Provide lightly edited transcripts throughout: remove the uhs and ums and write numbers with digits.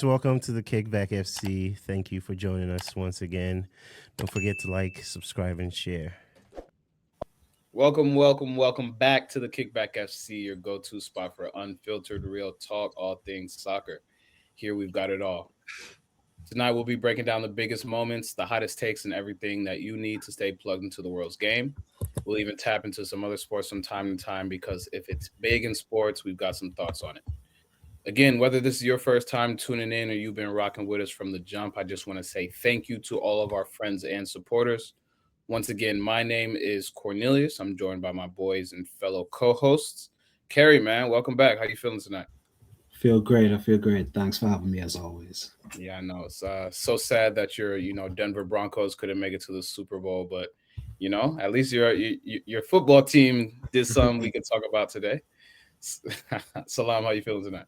guys, welcome to the KickBack FC. Thank you for joining us once again. Don't forget to like, subscribe, and share. Welcome back to the KickBack FC, your go-to spot for unfiltered, real talk, all things soccer. Here we've got it all. Tonight we'll be breaking down the biggest moments, the hottest takes, and everything that you need to stay plugged into the world's game. We'll even tap into some other sports from time to time because if it's big in sports, we've got some thoughts on it. Again, whether this is your first time tuning in or you've been rocking with us from the jump, I just want to say thank you to all of our friends and supporters. Once again, my name is Cornelius. I'm joined by my boys and fellow co-hosts. Kerry, man, welcome back. How you feeling tonight? Feel great. I feel great. Thanks for having me as always. Yeah, I know it's so sad that your Denver Broncos couldn't make it to the Super Bowl, but at least your football team did something we can talk about today. Salam, how you feeling tonight?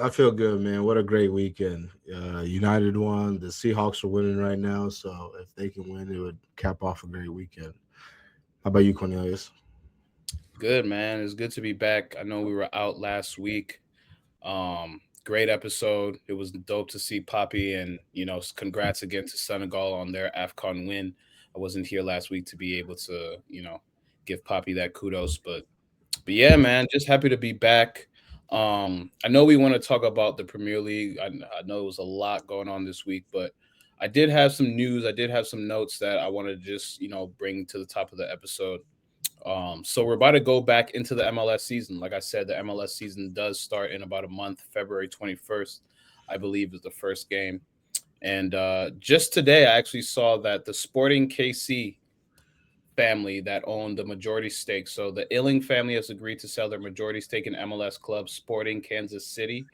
I feel good, man. What a great weekend. United won. The Seahawks are winning right now, so if they can win, it would cap off a great weekend. How about you, Cornelius? Good, man. It's good to be back. I know we were out last week. Great episode. It was dope to see Poppy, and congrats again to Senegal on their AFCON win. I wasn't here last week to be able to give Poppy that kudos, but yeah, man, just happy to be back. I know we want to talk about the Premier League. I know it was a lot going on this week, but I did have some news. I did have some notes that I wanted to just bring to the top of the episode. So we're about to go back into the MLS season. Like I said, the MLS season does start in about a month. February 21st, I believe, is the first game. And just today, I actually saw that the Sporting KC family that owned the majority stake. So the Illing family has agreed to sell their majority stake in MLS club Sporting Kansas City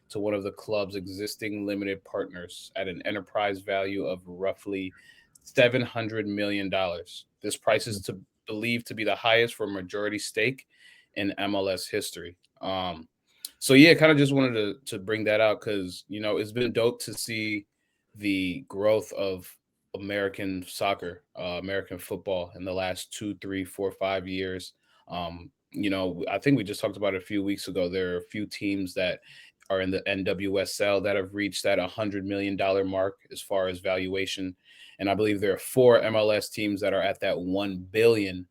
to one of the club's existing limited partners at an enterprise value of roughly $700 million. This price is believed to be the highest for a majority stake in MLS history. So yeah, kind of just wanted to bring that out because it's been dope to see the growth of American soccer, American football in the last 2, 3, 4, 5 years. I think we just talked about it a few weeks ago. There are a few teams that are in the NWSL that have reached that $100 million mark as far as valuation. And I believe there are 4 MLS teams that are at that $1 billion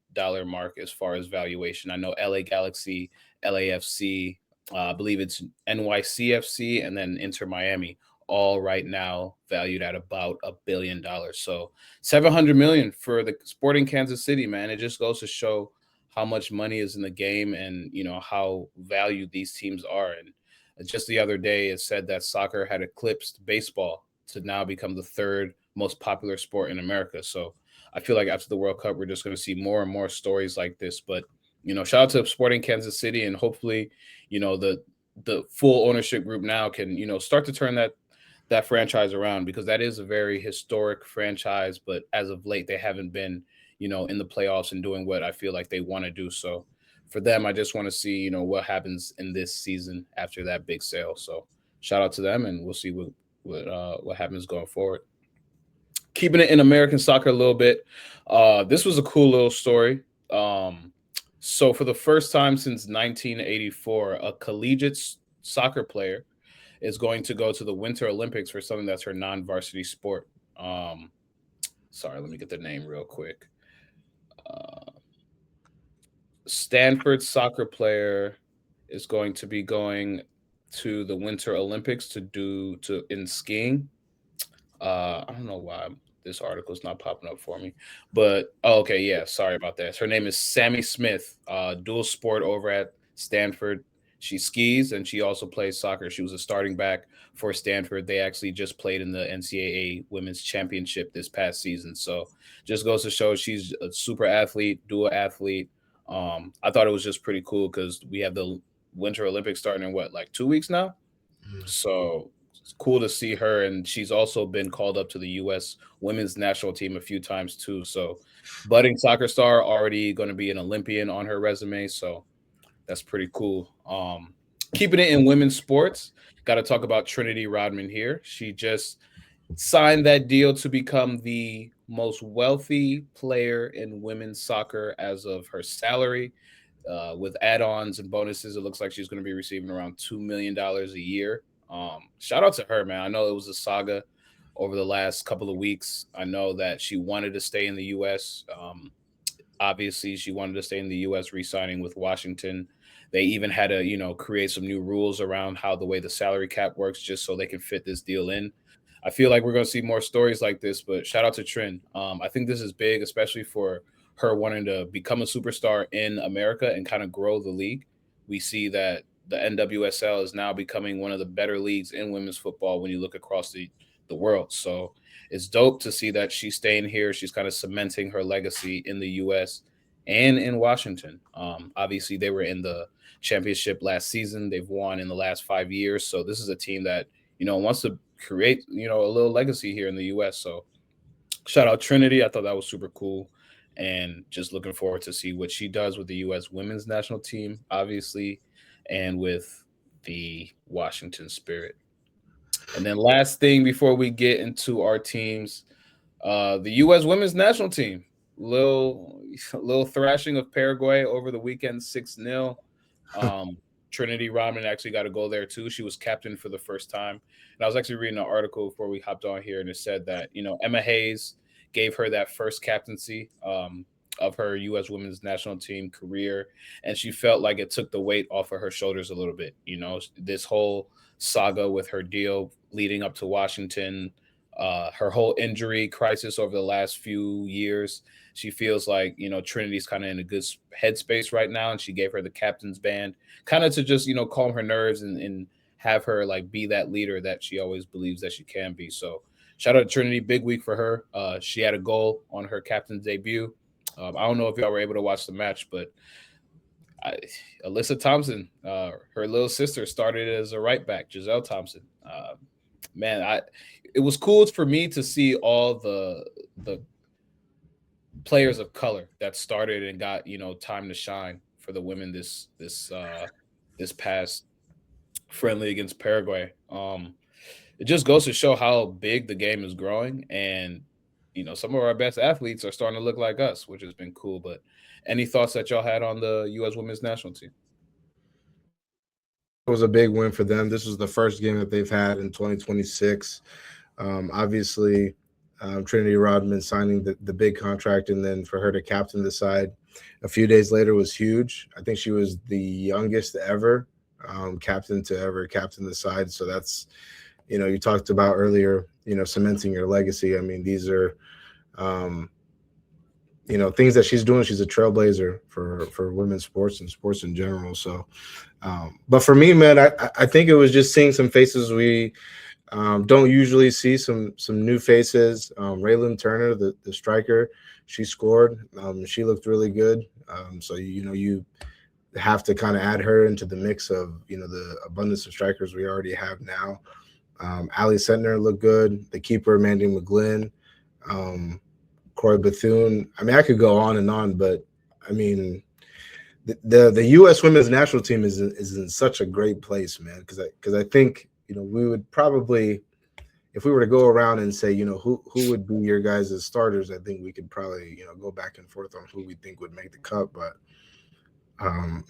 mark as far as valuation. I know LA Galaxy, LAFC, I believe it's NYCFC, and then Inter Miami, all right now valued at about $1 billion. So $700 million for the Sporting Kansas City, man. It just goes to show how much money is in the game and how valued these teams are. And just the other day, it said that soccer had eclipsed baseball to now become the third most popular sport in America. So I feel like after the World Cup, we're just going to see more and more stories like this. But shout out to Sporting Kansas City, and hopefully, the full ownership group now can start to turn that franchise around, because that is a very historic franchise. But as of late, they haven't been in the playoffs and doing what I feel like they want to do. So for them, I just want to see what happens in this season after that big sale. So shout out to them, and we'll see what happens going forward. Keeping it in American soccer a little bit, this was a cool little story. So for the first time since 1984, a collegiate soccer player is going to go to the Winter Olympics for something that's her non-varsity sport. Sorry, let me get the name real quick. Stanford soccer player is going to be going to the Winter Olympics in skiing. I don't know why this article is not popping up for me, but okay, yeah, sorry about that. Her name is Sammy Smith, dual sport over at Stanford. She skis and she also plays soccer. She was a starting back for Stanford. They actually just played in the NCAA Women's Championship this past season. So just goes to show she's a super athlete, dual athlete. I thought it was just pretty cool because we have the Winter Olympics starting in like 2 weeks now. So it's cool to see her, and she's also been called up to the U.S. women's national team a few times too. So budding soccer star, already going to be an Olympian on her resume. So that's pretty cool. Keeping it in women's sports, got to talk about Trinity Rodman here. She just signed that deal to become the most wealthy player in women's soccer as of her salary. With add-ons and bonuses, it looks like she's going to be receiving around $2 million a year. Shout out to her, man. I know it was a saga over the last couple of weeks. I know that she wanted to stay in the U.S. Obviously, she wanted to stay in the U.S., re-signing with Washington. They even had to, create some new rules around how the way the salary cap works, just so they can fit this deal in. I feel like we're going to see more stories like this, but shout out to Trin. I think this is big, especially for her wanting to become a superstar in America and kind of grow the league. We see that the NWSL is now becoming one of the better leagues in women's football when you look across the world. So it's dope to see that she's staying here. She's kind of cementing her legacy in the U.S. and in Washington. Obviously, they were in the championship last season. They've won in the last 5 years. So this is a team that, wants to create, a little legacy here in the U.S. So shout out Trinity. I thought that was super cool. And just looking forward to see what she does with the U.S. women's national team, obviously, and with the Washington Spirit. And then last thing before we get into our teams, the U.S. women's national team, little thrashing of Paraguay over the weekend, 6-0. Trinity Rodman actually got a goal there too. She was captain for the first time. And I was actually reading an article before we hopped on here, and it said that, Emma Hayes gave her that first captaincy of her U.S. women's national team career, and she felt like it took the weight off of her shoulders a little bit. This whole saga with her deal leading up to Washington, her whole injury crisis over the last few years, she feels like, Trinity's kind of in a good headspace right now, and she gave her the captain's band kind of to just, calm her nerves and have her like be that leader that she always believes that she can be. So shout out to Trinity, big week for her. She had a goal on her captain's debut. I don't know if y'all were able to watch the match, but Alyssa Thompson, her little sister, started as a right back, Giselle Thompson. It was cool for me to see all the players of color that started and got time to shine for the women this past friendly against Paraguay. It just goes to show how big the game is growing, and some of our best athletes are starting to look like us, which has been cool. But any thoughts that y'all had on the U.S. women's national team? It was a big win for them. This was the first game that they've had in 2026. Obviously, Trinity Rodman signing the big contract, and then for her to captain the side a few days later was huge. I think she was the youngest ever captain to ever captain the side. So that's, you talked about earlier, cementing your legacy. I mean, these are, things that she's doing. She's a trailblazer for women's sports and sports in general. So, but for me, man, I think it was just seeing some faces we don't usually see, some new faces. Raylan Turner, the striker, she scored. She looked really good. So, you have to kind of add her into the mix of, the abundance of strikers we already have now. Ali Sentner looked good. The keeper, Mandy McGlynn, Corey Bethune. I mean, I could go on and on, but I mean, the U.S. women's national team is in such a great place, man. Because I think we would probably, if we were to go around and say who would be your guys as starters, I think we could probably go back and forth on who we think would make the cut, but.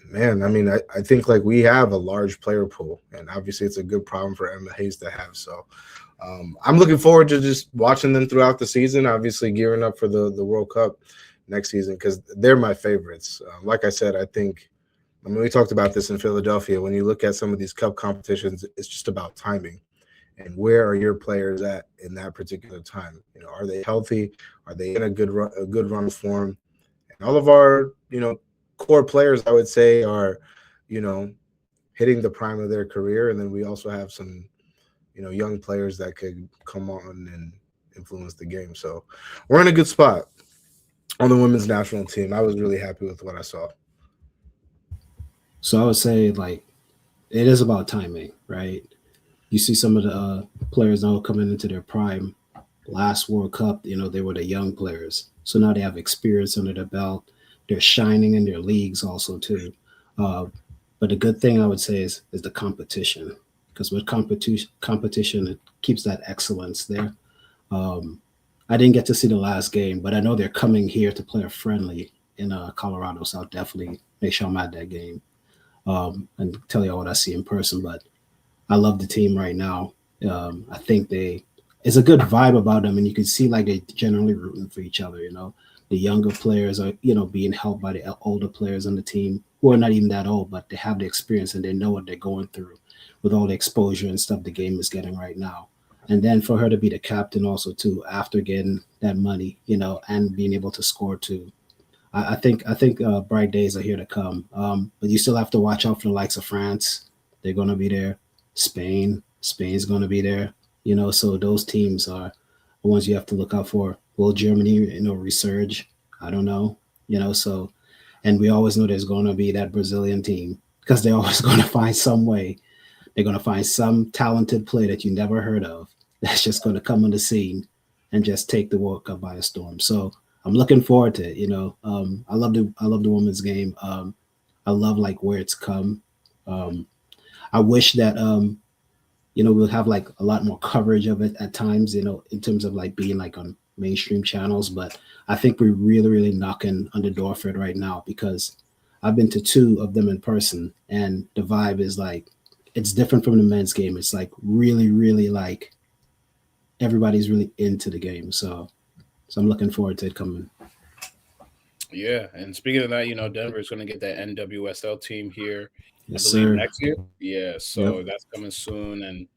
Man, I mean, I think like we have a large player pool, and obviously it's a good problem for Emma Hayes to have. So I'm looking forward to just watching them throughout the season, obviously gearing up for the World Cup next season, because they're my favorites. Like I said, I mean, we talked about this in Philadelphia. When you look at some of these cup competitions, it's just about timing. And where are your players at in that particular time? Are they healthy? Are they in a good run of form? And all of our, core players, I would say, are, hitting the prime of their career. And then we also have some, young players that could come on and influence the game. So we're in a good spot on the women's national team. I was really happy with what I saw. So I would say, like, it is about timing, right? You see some of the players now coming into their prime. Last World Cup, they were the young players. So now they have experience under their belt. They're shining in their leagues also too. But the good thing I would say is the competition, because with competition, it keeps that excellence there. I didn't get to see the last game, but I know they're coming here to play a friendly in Colorado, so I'll definitely make sure I'm at that game and tell you what I see in person. But I love the team right now. I think it's a good vibe about them, and you can see like they generally rooting for each other. The younger players are being helped by the older players on the team who are not even that old, but they have the experience and they know what they're going through with all the exposure and stuff the game is getting right now. And then for her to be the captain also too after getting that money, and being able to score too. I think bright days are here to come. But you still have to watch out for the likes of France. They're going to be there. Spain's going to be there. So those teams are the ones you have to look out for. Will Germany, resurge? I don't know. So, and we always know there's going to be that Brazilian team because they're always going to find some way. They're going to find some talented player that you never heard of that's just going to come on the scene and just take the World Cup by a storm. So I'm looking forward to it. I love the women's game. I love like where it's come. Um, I wish that we'll have like a lot more coverage of it at times. In terms of like being like on mainstream channels. But I think we're really, really knocking on the door for it right now because I've been to two of them in person, and the vibe is like it's different from the men's game. It's like really, really like everybody's really into the game. So I'm looking forward to it coming. Yeah, and speaking of that, Denver is going to get that NWSL team here, I Yes, believe sir. next year. Yeah, Yep. so that's coming soon, and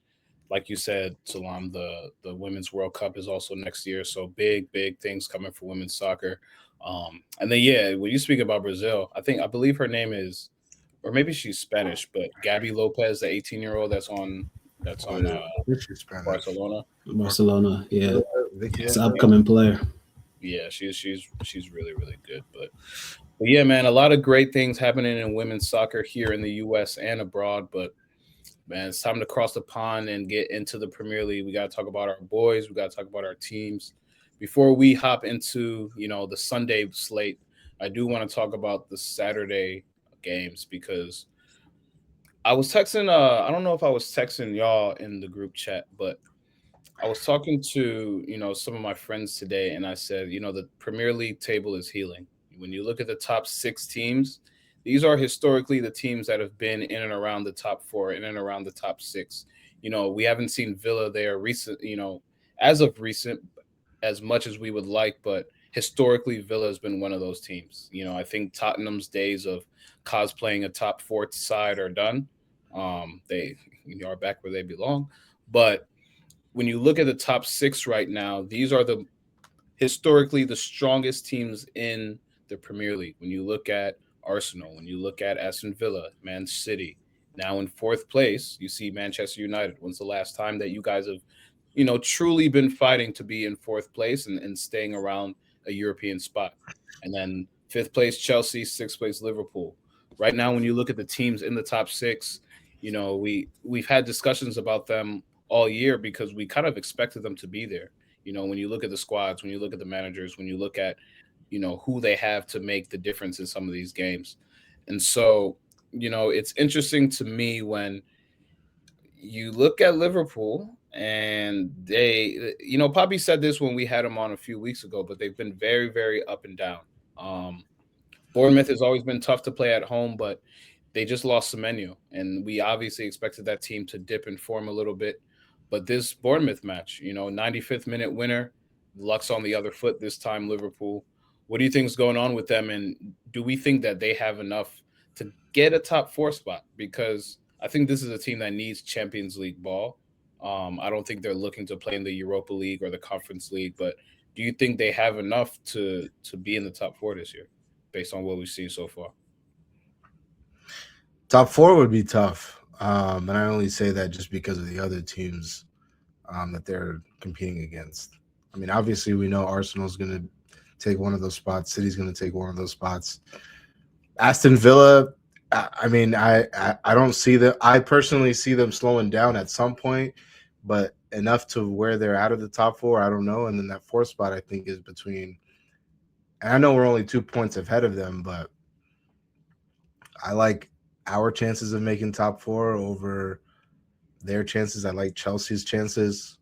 like you said, Salam, the Women's World Cup is also next year. So big things coming for women's soccer. And then yeah, when you speak about Brazil, I believe her name is, or maybe she's Spanish, but Gabby Lopez, the 18-year-old that's Oh on yeah, I think she's Spanish. Barcelona. Barcelona. Yeah. Vicky It's an Lopez. upcoming player. Yeah, she's really good. But yeah, man, a lot of great things happening in women's soccer here in the U.S. and abroad. But man, it's time to cross the pond and get into the Premier League. We got to talk about our boys. We got to talk about our teams. Before we hop into the Sunday slate, I do want to talk about the Saturday games because I was texting. I don't know if I was texting y'all in the group chat, but I was talking to some of my friends today, and I said, the Premier League table is healing. When you look at the top six teams, these are historically the teams that have been in and around the top four, in and around the top six. We haven't seen Villa there recent, as of recent, as much as we would like, but historically, Villa has been one of those teams. I think Tottenham's days of cosplaying a top four side are done. They are back where they belong, but when you look at the top six right now, these are the historically the strongest teams in the Premier League. When you look at Arsenal, when you look at Aston Villa, Man City, now in fourth place, you see Manchester United. When's the last time that you guys have, truly been fighting to be in fourth place and staying around a European spot? And then fifth place, Chelsea, sixth place, Liverpool. Right now, when you look at the teams in the top six, we've had discussions about them all year because we kind of expected them to be there. When you look at the squads, when you look at the managers, when you look at, who they have to make the difference in some of these games. And so, it's interesting to me when you look at Liverpool and Poppy said this when we had him on a few weeks ago, but they've been very, very up and down. Um, Bournemouth has always been tough to play at home, but they just lost Semenyo, and we obviously expected that team to dip in form a little bit. But this Bournemouth match, 95th minute winner, luck's on the other foot this time, Liverpool. What do you think is going on with them? And do we think that they have enough to get a top four spot? Because I think this is a team that needs Champions League ball. I don't think they're looking to play in the Europa League or the Conference League, but do you think they have enough to be in the top four this year, based on what we've seen so far? Top four would be tough, and I only say that just because of the other teams that they're competing against. I mean, obviously, we know Arsenal's going to take one of those spots. City's going to take one of those spots. Aston Villa, I don't see them. I personally see them slowing down at some point, but enough to where they're out of the top four, I don't know. And then that fourth spot, I think, is between. And I know we're only 2 points ahead of them, but I like our chances of making top four over their chances. I like Chelsea's chances.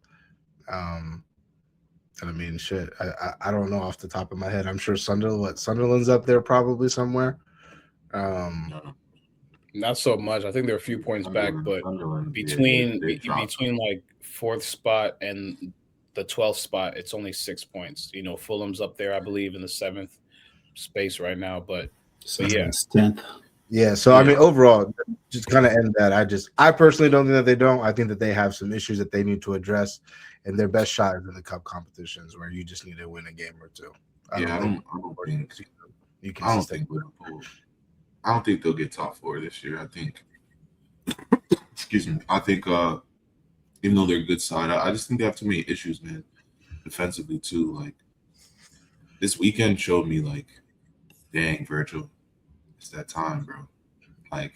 And I mean, shit, I don't know off the top of my head. I'm sure Sunderland's up there probably somewhere. Not so much. I think they're a few points back, but between like 4th spot and the 12th spot, it's only 6 points. You know, Fulham's up there, I believe, in the 7th space right now. But yeah, 10th. Yeah. So I mean, overall, just kind of end that. I personally don't think that they don't. I think that they have some issues that they need to address, and their best shot is in the cup competitions where you just need to win a game or two. I don't think Liverpool. I don't think they'll get top 4 this year. I think. Excuse me. I think even though they're a good side, I just think they have too many issues, man. Defensively too. Like this weekend showed me, like, dang, Virgil, it's that time, bro. Like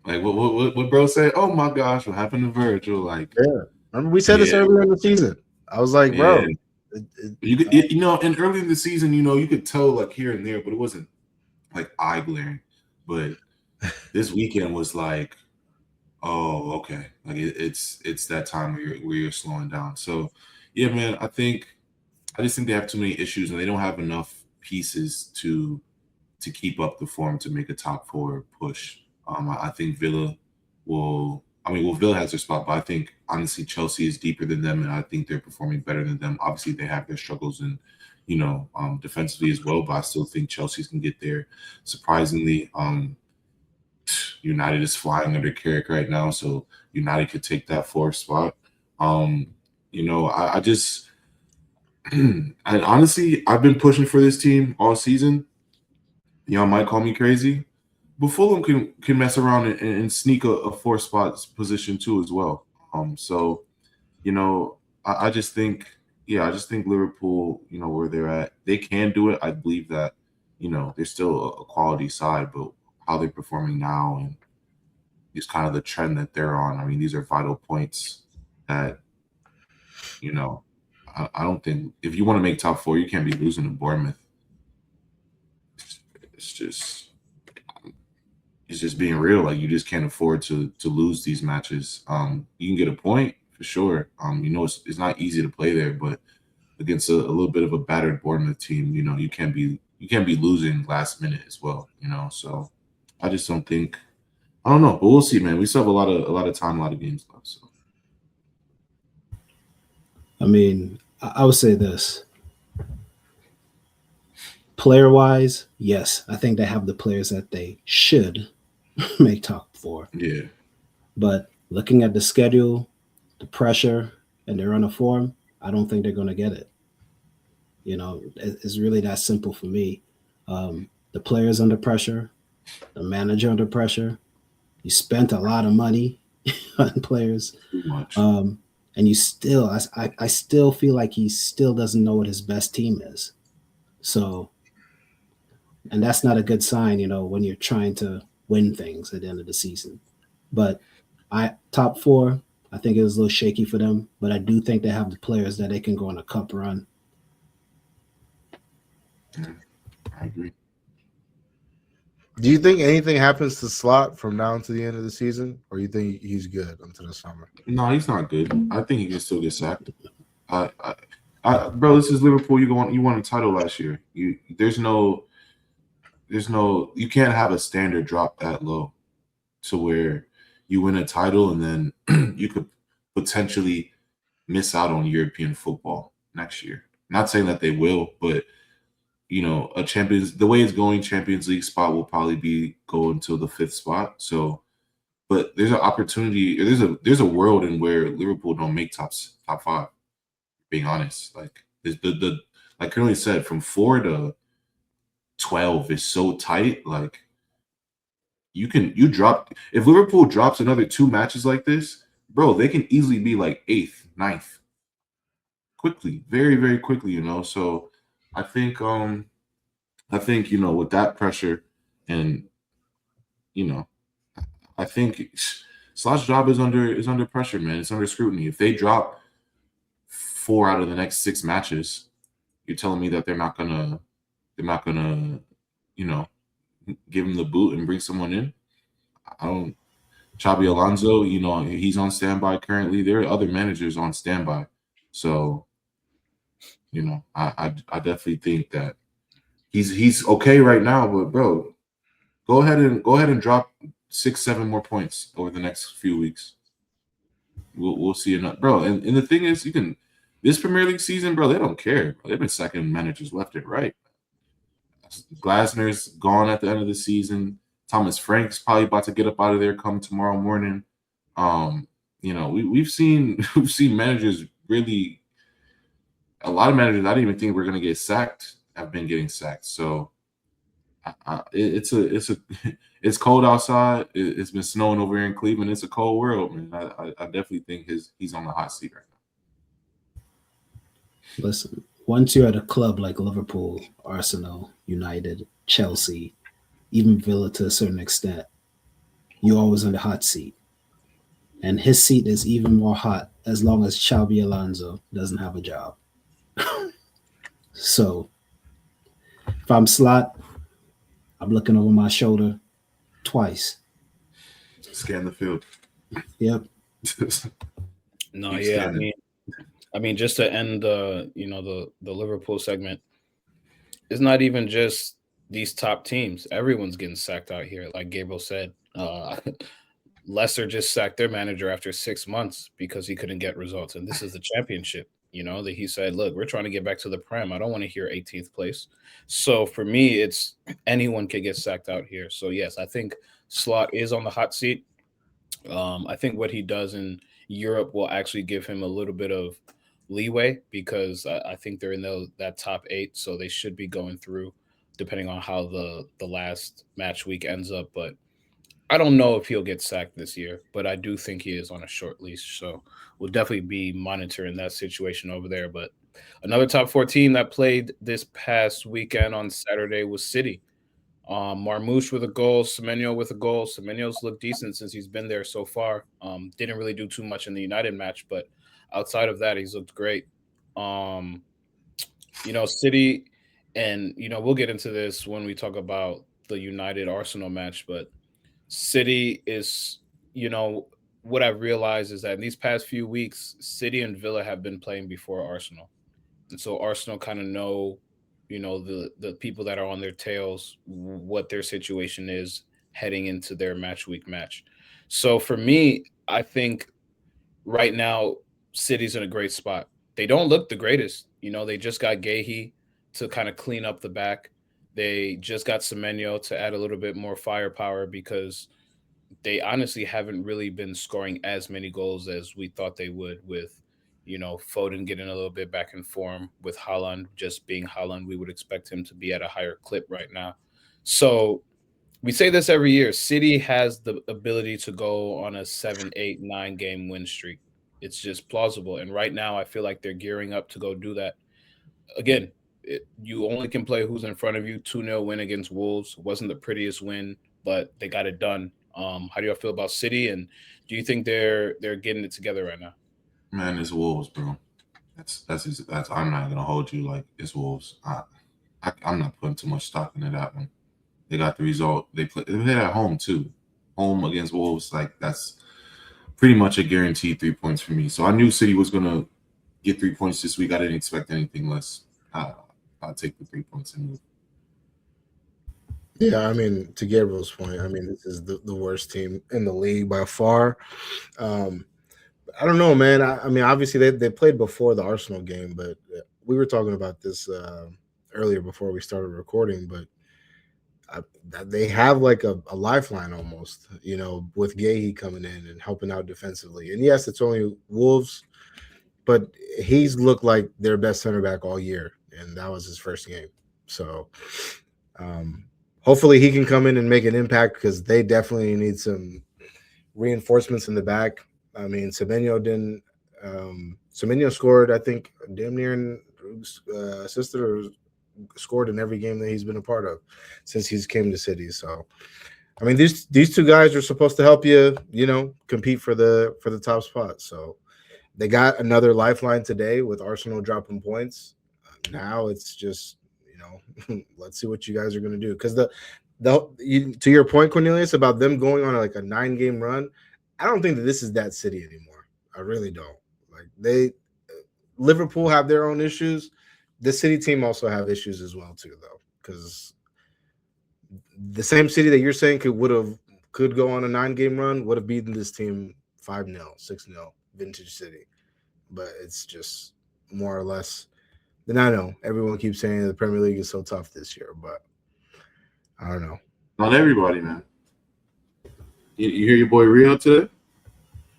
what bro said? Oh my gosh, what happened to Virgil? Like, yeah, remember we said this earlier in the season. I was like, bro, you could, you know, and early in the season, you know, you could tell like here and there, but it wasn't like eye glaring. But this weekend was like, oh, okay, like it's that time where you're slowing down. So yeah, man, I just think they have too many issues and they don't have enough pieces to keep up the form to make a top 4 push. I think Villa will. Villa has their spot, but I think honestly Chelsea is deeper than them, and I think they're performing better than them. Obviously, they have their struggles and defensively as well, but I still think Chelsea's can get there. Surprisingly, United is flying under Kerry right now, so United could take that 4th spot. I just, and honestly, I've been pushing for this team all season. Y'all might call me crazy, but Fulham can mess around and sneak a 4th spot position too as well. I just think Liverpool, where they're at, they can do it. I believe that, they're still a quality side, but how they're performing now and just kind of the trend that they're on. I mean, these are vital points that, I don't think if you want to make top 4, you can't be losing to Bournemouth. It's just being real. Like, you just can't afford to lose these matches. You can get a point for sure. It's not easy to play there, but against a little bit of a battered Bournemouth team, you can't be losing last minute as well. So I just don't think. I don't know, but we'll see, man. We still have a lot of time, a lot of games left. So I mean, I would say this. Player-wise, yes, I think they have the players that they should make top 4. Yeah. But looking at the schedule, the pressure, and their run of form, I don't think they're going to get it. It's really that simple for me. The players under pressure, the manager under pressure. You spent a lot of money on players. Too much. And you still, I still feel like he still doesn't know what his best team is. So, and that's not a good sign, when you're trying to win things at the end of the season. But top 4, I think it was a little shaky for them, but I do think they have the players that they can go on a cup run. I agree. Do you think anything happens to Slot from now to the end of the season, or you think he's good until the summer? No, he's not good. I think he can still get sacked. Bro, this is Liverpool. You won a title last year. You can't have a standard drop that low to where you win a title and then you could potentially miss out on European football next year. Not saying that they will, but the way it's going, Champions League spot will probably go until the 5th spot. So, but there's an opportunity. There's a world in where Liverpool don't make top 5. Being honest, like like Kerry said, from 4 to 12 is so tight. Like you drop if Liverpool drops another 2 matches like this, bro, they can easily be like 8th, 9th, quickly, very, very quickly. So I think with that pressure and I think Slot's job is under pressure, man. It's under scrutiny. If they drop 4 out of the next 6 matches, you're telling me that they're not gonna give him the boot and bring someone in? I don't. Xabi Alonso, he's on standby currently. There are other managers on standby, so I definitely think that he's okay right now. But bro, Go ahead and drop 6-7 more points over the next few weeks. We'll see enough, bro. And the thing is, this Premier League season, bro, they don't care. They've been sacking managers left and right. Glasner's gone at the end of the season. Thomas Frank's probably about to get up out of there come tomorrow morning. We've seen managers really. A lot of managers I didn't even think were going to get sacked have been getting sacked. So it's cold outside. It's been snowing over here in Cleveland. It's a cold world, man. I definitely think he's on the hot seat right now. Listen, once you're at a club like Liverpool, Arsenal, United, Chelsea, even Villa to a certain extent, you're always in the hot seat. And his seat is even more hot as long as Xabi Alonso doesn't have a job. So if I'm Slot, I'm looking over my shoulder twice. Scan the field. Yep. No, yeah. I mean, just to end the Liverpool segment, it's not even just these top teams. Everyone's getting sacked out here, like Gabriel said. Leicester just sacked their manager after 6 months because he couldn't get results, and this is the championship. That he said, look, we're trying to get back to the Prem. I don't want to hear 18th place. So for me, it's anyone could get sacked out here. So yes, I think Slot is on the hot seat. I think what he does in Europe will actually give him a little bit of leeway because I think they're in that top 8, so they should be going through depending on how the last match week ends up. But I don't know if he'll get sacked this year, but I do think he is on a short leash. So we'll definitely be monitoring that situation over there. But another top 4 team that played this past weekend on Saturday was City. Marmoush with a goal, Semenyo with a goal. Semenyo's looked decent since he's been there so far. Didn't really do too much in the United match, but outside of that, he's looked great. City, and we'll get into this when we talk about the United Arsenal match, but City is, what I've realized is that in these past few weeks, City and Villa have been playing before Arsenal. And so Arsenal kind of know, the people that are on their tails, what their situation is heading into their match week match. So for me, I think right now, City's in a great spot. They don't look the greatest. They just got Gahey to kind of clean up the back. They just got Semenyo to add a little bit more firepower because they honestly haven't really been scoring as many goals as we thought they would with, Foden getting a little bit back in form with Haaland just being Haaland. We would expect him to be at a higher clip right now. So we say this every year. City has the ability to go on a 7, 8, 9 game win streak. It's just plausible. And right now I feel like they're gearing up to go do that. Again, you only can play who's in front of you. 2-0 win against Wolves. Wasn't the prettiest win, but they got it done. How do you feel about City? And do you think they're getting it together right now? Man, it's Wolves, bro. That's I'm not gonna hold you like it's Wolves. I'm not putting too much stock into that one. They got the result. They played at home too. Home against Wolves, like that's pretty much a guaranteed 3 points for me. So I knew City was gonna get 3 points this week. I didn't expect anything less. I'll take the 3 points and move. Yeah, I mean, to Gabriel's point, I mean, this is the worst team in the league by far. I don't know, man. I mean, obviously they played before the Arsenal game, but we were talking about this earlier before we started recording, but they have like a lifeline almost, with Gahey coming in and helping out defensively. And yes, it's only Wolves, but he's looked like their best center back all year, and that was his first game. So hopefully he can come in and make an impact because they definitely need some reinforcements in the back. I mean, Semenyo didn't. Semenyo scored, I think, damn near and assisted or scored in every game that he's been a part of since he's came to City. So, I mean, these two guys are supposed to help you, compete for the top spot. So, they got another lifeline today with Arsenal dropping points. Now it's just, let's see what you guys are going to do. Because to your point, Cornelius, about them going on like a 9-game run, I don't think that this is that City anymore. I really don't. Like Liverpool have their own issues. The City team also have issues as well too, though, because the same City that you're saying could go on a 9-game run would have beaten this team 5-0, 6-0, vintage City. But it's just more or less. Then I know everyone keeps saying the Premier League is so tough this year, but I don't know. Not everybody, man. You hear your boy Rio today?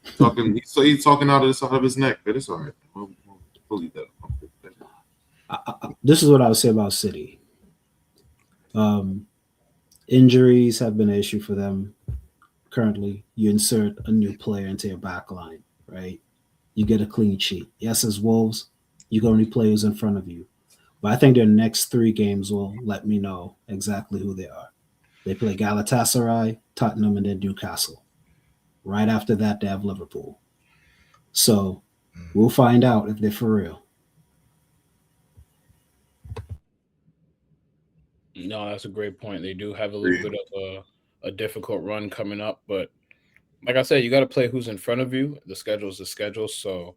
He's talking out of the side of his neck, but it's all right. We'll leave that. This is what I would say about City. Injuries have been an issue for them currently. You insert a new player into your back line, right? You get a clean sheet. Yes, as Wolves, you can only play who's in front of you. But I think their next 3 games will let me know exactly who they are. They play Galatasaray, Tottenham, and then Newcastle. Right after that, they have Liverpool. So we'll find out if they're for real. No, that's a great point. They do have a little bit of a difficult run coming up, but like I said, you got to play who's in front of you. The schedule is the schedule, so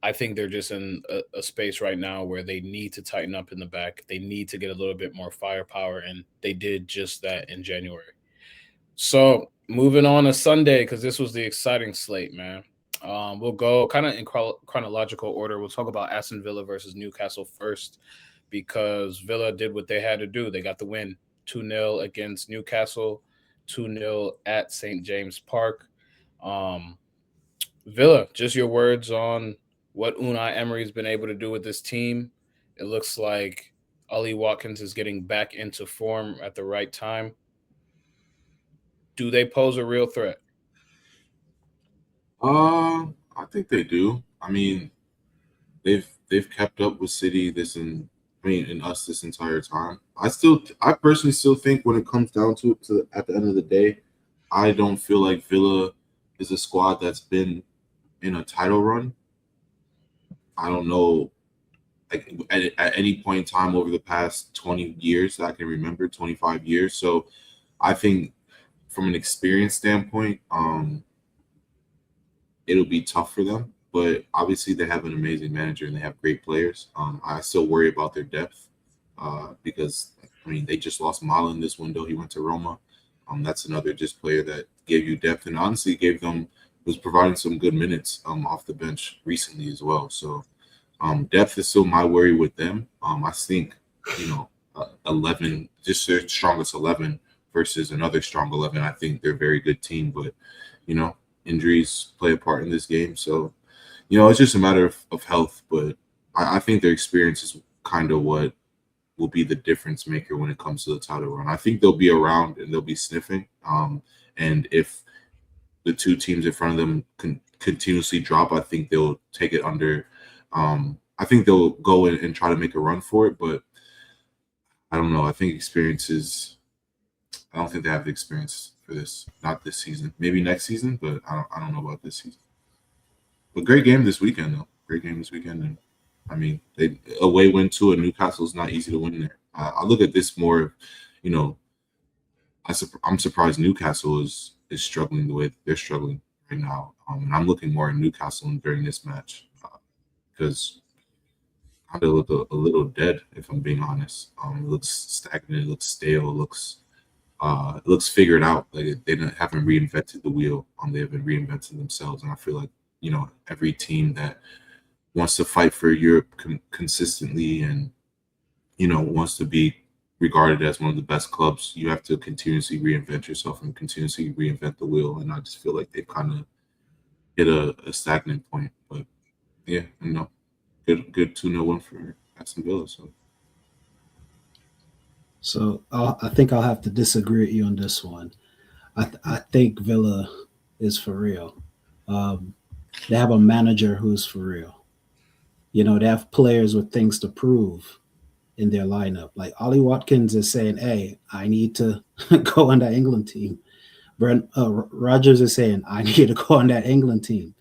I think they're just in a space right now where they need to tighten up in the back. They need to get a little bit more firepower, and they did just that in January. So moving on to Sunday, because this was the exciting slate, man. We'll go kind of in chronological order. We'll talk about Aston Villa versus Newcastle first, because Villa did what they had to do. They got the win 2-0 against Newcastle, 2-0 at St. James Park. Villa, just your words on what Unai Emery's been able to do with this team. It looks like Ollie Watkins is getting back into form at the right time. Do they pose a real threat? I think they do. I mean, they've kept up with City and us this entire time. I personally still think when it comes down to it, at the end of the day, I don't feel like Villa is a squad that's been in a title run. I don't know, like at any point in time over the past 20 years that I can remember, 25 years. So I think from an experience standpoint, it'll be tough for them. But obviously they have an amazing manager and they have great players. I still worry about their depth because, I mean, they just lost Malin this window. He went to Roma. That's another just player that gave you depth and honestly was providing some good minutes off the bench recently as well. So depth is still my worry with them. I think, 11, just their strongest 11 versus another strong 11. I think they're a very good team, but, injuries play a part in this game. So, it's just a matter of health, but I think their experience is kind of what will be the difference maker when it comes to the title run. I think they'll be around and they'll be sniffing. And if the 2 teams in front of them continuously drop, I think they'll take it under. I think they'll go in and try to make a run for it, but I don't know. I think I don't think they have the experience for this. Not this season. Maybe next season, but I don't know about this season. But great game this weekend, though. Great game this weekend. And, I mean, away win to a Newcastle is not easy to win there. I look at this more, I'm surprised Newcastle is struggling the way they're struggling right now. And I'm looking more at Newcastle during this match because they look a little dead, if I'm being honest. It looks stagnant. It looks stale. It looks figured out. Like they haven't reinvented the wheel. They have been reinventing themselves, and I feel like every team that wants to fight for Europe consistently and wants to be regarded as one of the best clubs, you have to continuously reinvent yourself and continuously reinvent the wheel. And I just feel like they've kind of hit a stagnant point. But yeah, good 2-0 win for Aston Villa. So I think I'll have to disagree with you on this one. I think Villa is for real. They have a manager who's for real. They have players with things to prove in their lineup. Like Ollie Watkins is saying, hey, I need to go on that England team. Rodgers is saying, I need to go on that England team.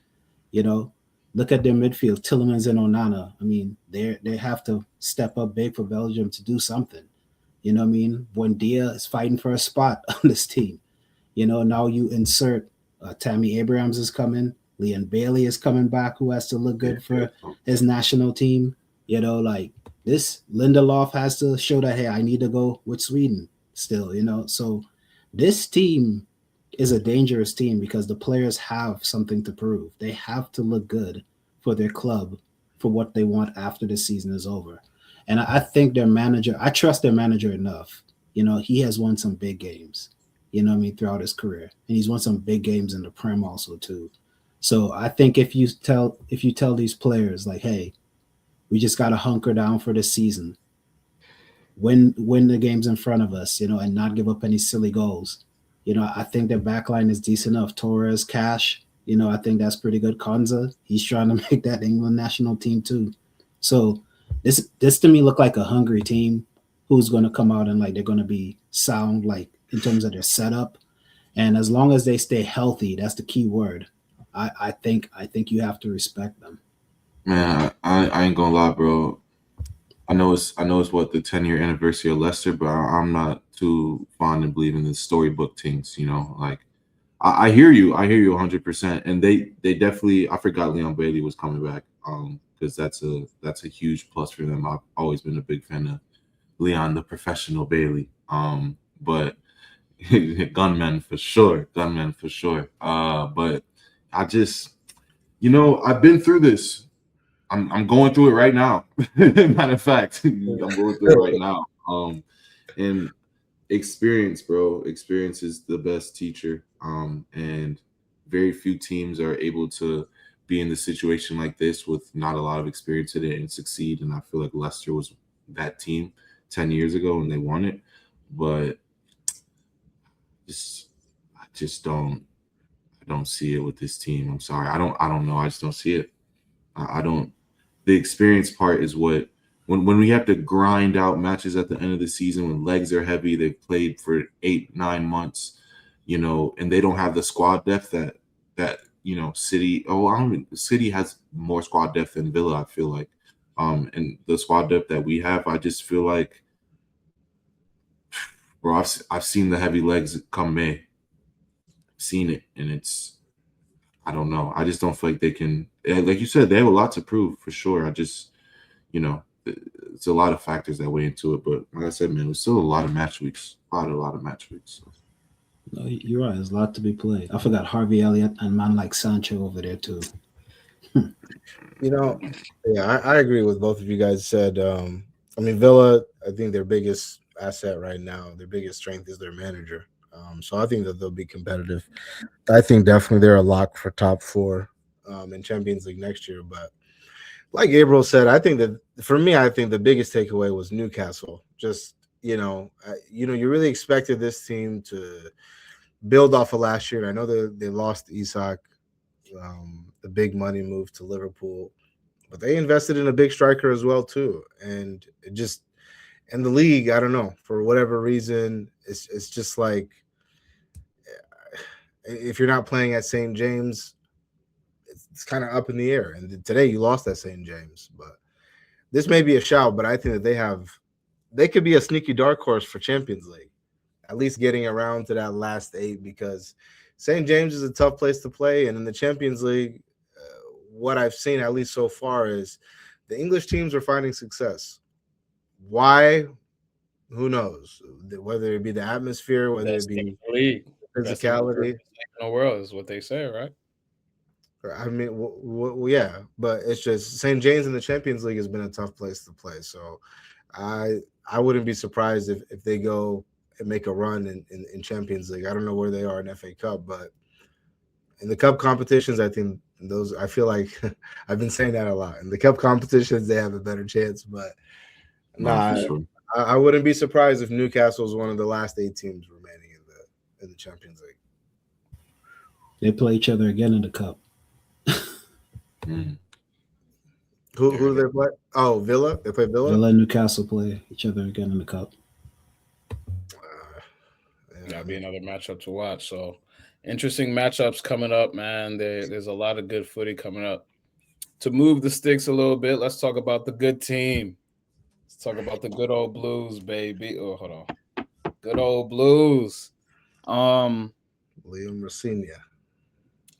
Look at their midfield, Tielemans and Onana. I mean, they have to step up big for Belgium to do something. You know what I mean? Buendia is fighting for a spot on this team. Now you insert Tammy Abrahams is coming. Leon Bailey is coming back, who has to look good for his national team. Like this, Lindelof has to show that, hey, I need to go with Sweden. still, So this team is a dangerous team because the players have something to prove. They have to look good for their club for what they want after the season is over. And I think their manager, I trust their manager enough. He has won some big games, throughout his career. And he's won some big games in the Prem also too. So I think if you tell these players like, hey, we just gotta hunker down for this season, win the games in front of us, and not give up any silly goals. I think their backline is decent enough. Torres, Cash, I think that's pretty good. Konza, he's trying to make that England national team too. So this to me look like a hungry team who's going to come out and like they're going to be sound like in terms of their setup. And as long as they stay healthy, that's the key word. I think you have to respect them. Man, I ain't gonna lie, bro. I know it's what the 10-year anniversary of Leicester, but I'm not too fond of believing the storybook things. Like I hear you 100%, and they definitely. I forgot Leon Bailey was coming back, because that's a huge plus for them. I've always been a big fan of Leon, the professional Bailey. But gunman for sure. But I just, I've been through this. I'm going through it right now. Matter of fact, I'm going through it right now. And experience, bro. Experience is the best teacher. And very few teams are able to be in the situation like this with not a lot of experience in it and succeed. And I feel like Leicester was that team 10 years ago and they won it. But I don't see it with this team. I'm sorry. I don't know. I just don't see it. I don't. The experience part is what when we have to grind out matches at the end of the season when legs are heavy. They've played for 8-9 months, and they don't have the squad depth that City. City has more squad depth than Villa. I feel like, and the squad depth that we have, I just feel like, bro, I've seen the heavy legs come May. Seen it, and it's. I don't know. I just don't feel like they can. Like you said, they have a lot to prove for sure. I just, it's a lot of factors that weigh into it. But like I said, man, there's still a lot of match weeks. A lot of match weeks. So. No, you're right. There's a lot to be played. I forgot Harvey Elliott and man like Sancho over there too. Yeah, I agree with both of you guys said. Villa, I think their biggest asset right now, their biggest strength is their manager. So I think that they'll be competitive. I think definitely they're a lock for top 4 in Champions League next year. But like Gabriel said, I think that for me, I think the biggest takeaway was Newcastle. Just you really expected this team to build off of last year. And I know they lost Isak, the big money move to Liverpool, but they invested in a big striker as well too. And it just in the league, I don't know, for whatever reason, it's just like if you're not playing at St. James, it's kind of up in the air. And today you lost at St. James, but this may be a shout. But I think that they could be a sneaky dark horse for Champions League, at least getting around to that last 8, because St. James is a tough place to play. And in the Champions League, what I've seen, at least so far, is the English teams are finding success. Why? Who knows? Whether it be the atmosphere, whether it be physicality. In the world is what they say, right? I mean, yeah, but it's just St. James in the Champions League has been a tough place to play. So I wouldn't be surprised if they go and make a run in Champions League. I don't know where they are in FA Cup, but in the cup competitions, I think I feel like I've been saying that a lot. In the cup competitions, they have a better chance, but Sure. I wouldn't be surprised if Newcastle is one of the last 8 teams remaining in the Champions League. They play each other again in the cup. Who do they play? Oh, Villa. They play Villa. Villa and Newcastle play each other again in the cup. That'll be another matchup to watch. So interesting matchups coming up, man. There's a lot of good footy coming up. To move the sticks a little bit, let's talk about the good team. Let's talk about the good old Blues, baby. Oh, hold on. Good old Blues. Liam Rosenior.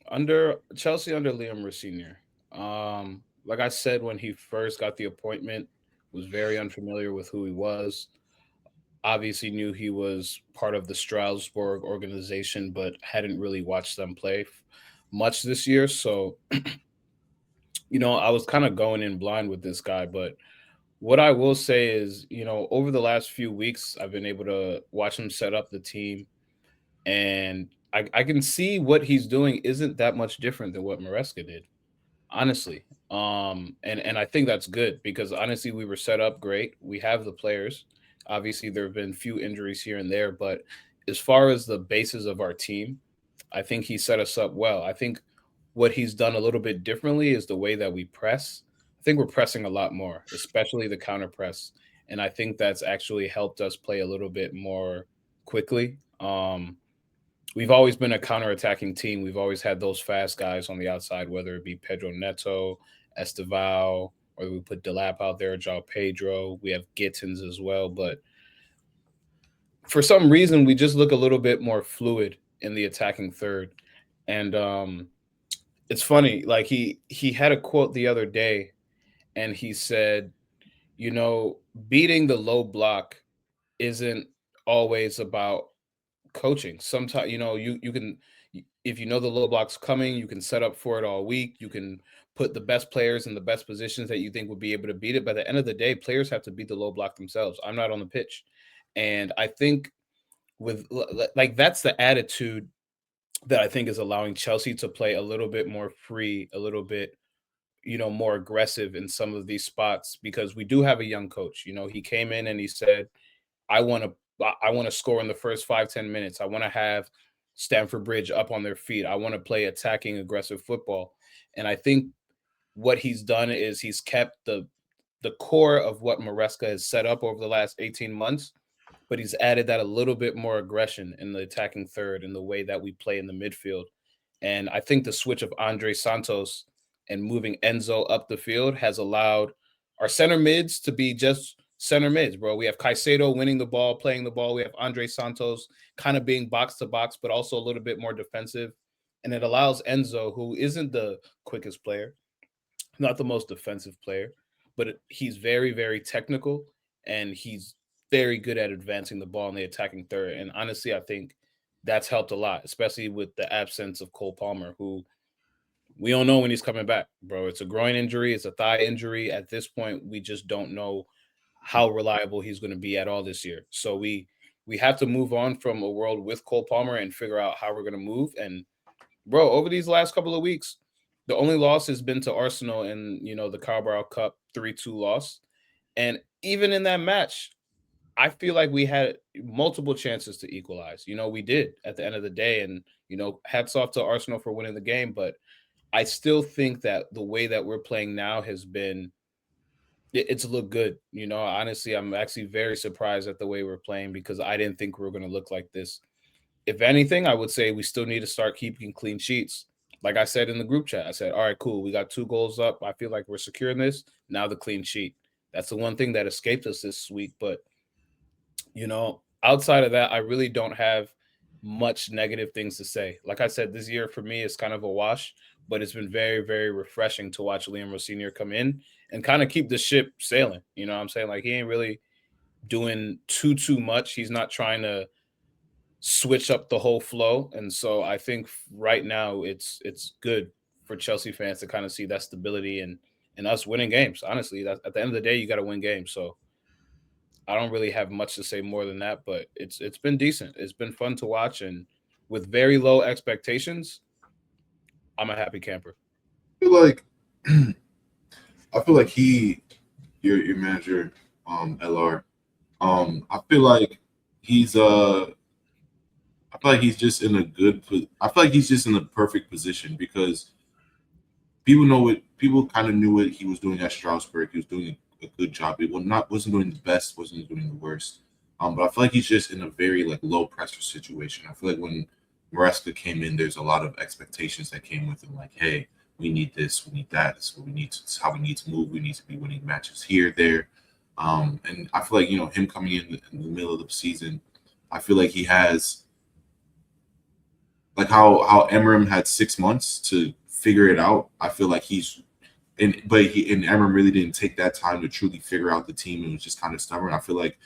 Under Chelsea under Liam Rosenior. Like I said when he first got the appointment, was very unfamiliar with who he was. obviously knew he was part of the Strasbourg organization, but hadn't really watched them play much this year. So, I was kind of going in blind with this guy. But what I will say is, over the last few weeks, I've been able to watch him set up the team, and I can see what he's doing isn't that much different than what Maresca did, honestly. And I think that's good because honestly, we were set up great. We have the players. Obviously, there have been few injuries here and there, but as far as the basis of our team, I think he set us up well. I think what he's done a little bit differently is the way that we press. I think we're pressing a lot more, especially the counter press. And I think that's actually helped us play a little bit more quickly. We've always been a counter-attacking team. We've always had those fast guys on the outside, whether it be Pedro Neto, Esteval, or we put Delap out there, João Pedro. We have Gittins as well. But for some reason, we just look a little bit more fluid in the attacking third. And it's funny, like he had a quote the other day, and he said, beating the low block isn't always about coaching. Sometimes, you can, if you know the low block's coming, you can set up for it all week. You can put the best players in the best positions that you think would be able to beat it. By the end of the day, players have to beat the low block themselves. I'm not on the pitch. And I think that's the attitude that I think is allowing Chelsea to play a little bit more free, a little bit, more aggressive in some of these spots, because we do have a young coach. He came in and he said, I want to score in the first 5-10 minutes. I want to have Stamford Bridge up on their feet. I want to play attacking, aggressive football. And I think what he's done is he's kept the core of what Maresca has set up over the last 18 months, but he's added that a little bit more aggression in the attacking third and the way that we play in the midfield. And I think the switch of Andre Santos and moving Enzo up the field has allowed our center mids to be just center mids, bro. We have Caicedo winning the ball, playing the ball. We have Andre Santos kind of being box to box, but also a little bit more defensive. And it allows Enzo, who isn't the quickest player, not the most defensive player, but he's very, very technical, and he's very good at advancing the ball in the attacking third. And honestly, I think that's helped a lot, especially with the absence of Cole Palmer, who we don't know when he's coming back, bro. It's a groin injury. It's a thigh injury. At this point, we just don't know how reliable he's going to be at all this year. So we have to move on from a world with Cole Palmer and figure out how we're going to move. And, bro, over these last couple of weeks, the only loss has been to Arsenal in, the Carabao Cup 3-2 loss. And even in that match, I feel like we had multiple chances to equalize. We did at the end of the day. And, hats off to Arsenal for winning the game. But I still think that the way that we're playing now has been – it's looked good. Honestly, I'm actually very surprised at the way we're playing, because I didn't think we were going to look like this. If anything, I would say we still need to start keeping clean sheets. Like I said in the group chat, I said, all right, cool. We got 2 goals up. I feel like we're securing this. Now the clean sheet. That's the one thing that escaped us this week. But, outside of that, I really don't have much negative things to say. Like I said, this year for me is kind of a wash, but it's been very, very refreshing to watch Liam Rosenior come in and kind of keep the ship sailing. You know what I'm saying? Like, he ain't really doing too much. He's not trying to switch up the whole flow. And so I think right now it's good for Chelsea fans to kind of see that stability and us winning games. Honestly, that at the end of the day, you got to win games. So I don't really have much to say more than that, but it's been decent. It's been fun to watch, and with very low expectations, I'm a happy camper. I feel like your manager, LR, I feel like he's just in the perfect position, because people kind of knew what he was doing at Strasbourg. He was doing a good job. He wasn't doing the best, wasn't doing the worst. But I feel like he's just in a very low pressure situation. I feel like when Maresca came in, there's a lot of expectations that came with him. Like, hey, we need this, we need that. This is what we need. This is how we need to move. We need to be winning matches here, there. And I feel like him coming in the middle of the season, I feel like he has how Emery had 6 months to figure it out. I feel like Emery really didn't take that time to truly figure out the team, and was just kind of stubborn. I feel like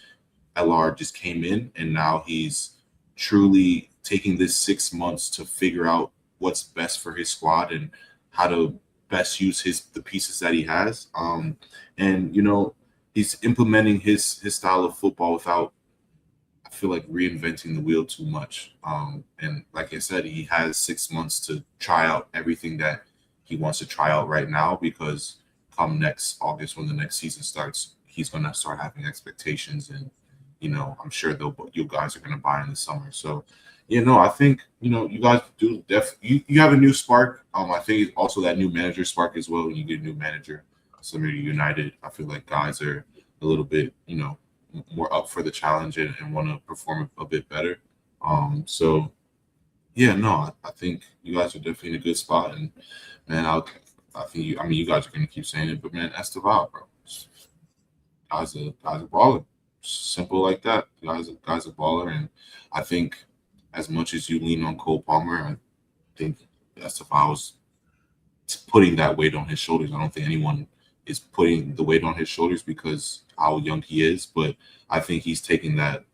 LR just came in, and now he's truly taking this 6 months to figure out what's best for his squad and how to best use the pieces that he has. And he's implementing his style of football without, I feel like, reinventing the wheel too much. And like I said, he has 6 months to try out everything that he wants to try out right now, because come next August, when the next season starts, he's going to start having expectations, and I'm sure you guys are going to buy in the summer. So I think you guys do you have a new spark. I think also that new manager spark as well. When you get a new manager, similar to United, I feel like guys are a little bit more up for the challenge and want to perform a bit better. So I think you guys are definitely in a good spot, and man, I think you guys are going to keep saying it, but man, Esteval, bro, guys are baller. Simple like that. Guys are baller, and I think as much as you lean on Cole Palmer, I think Esteval's putting that weight on his shoulders. I don't think anyone is putting the weight on his shoulders because how young he is, but I think he's taking that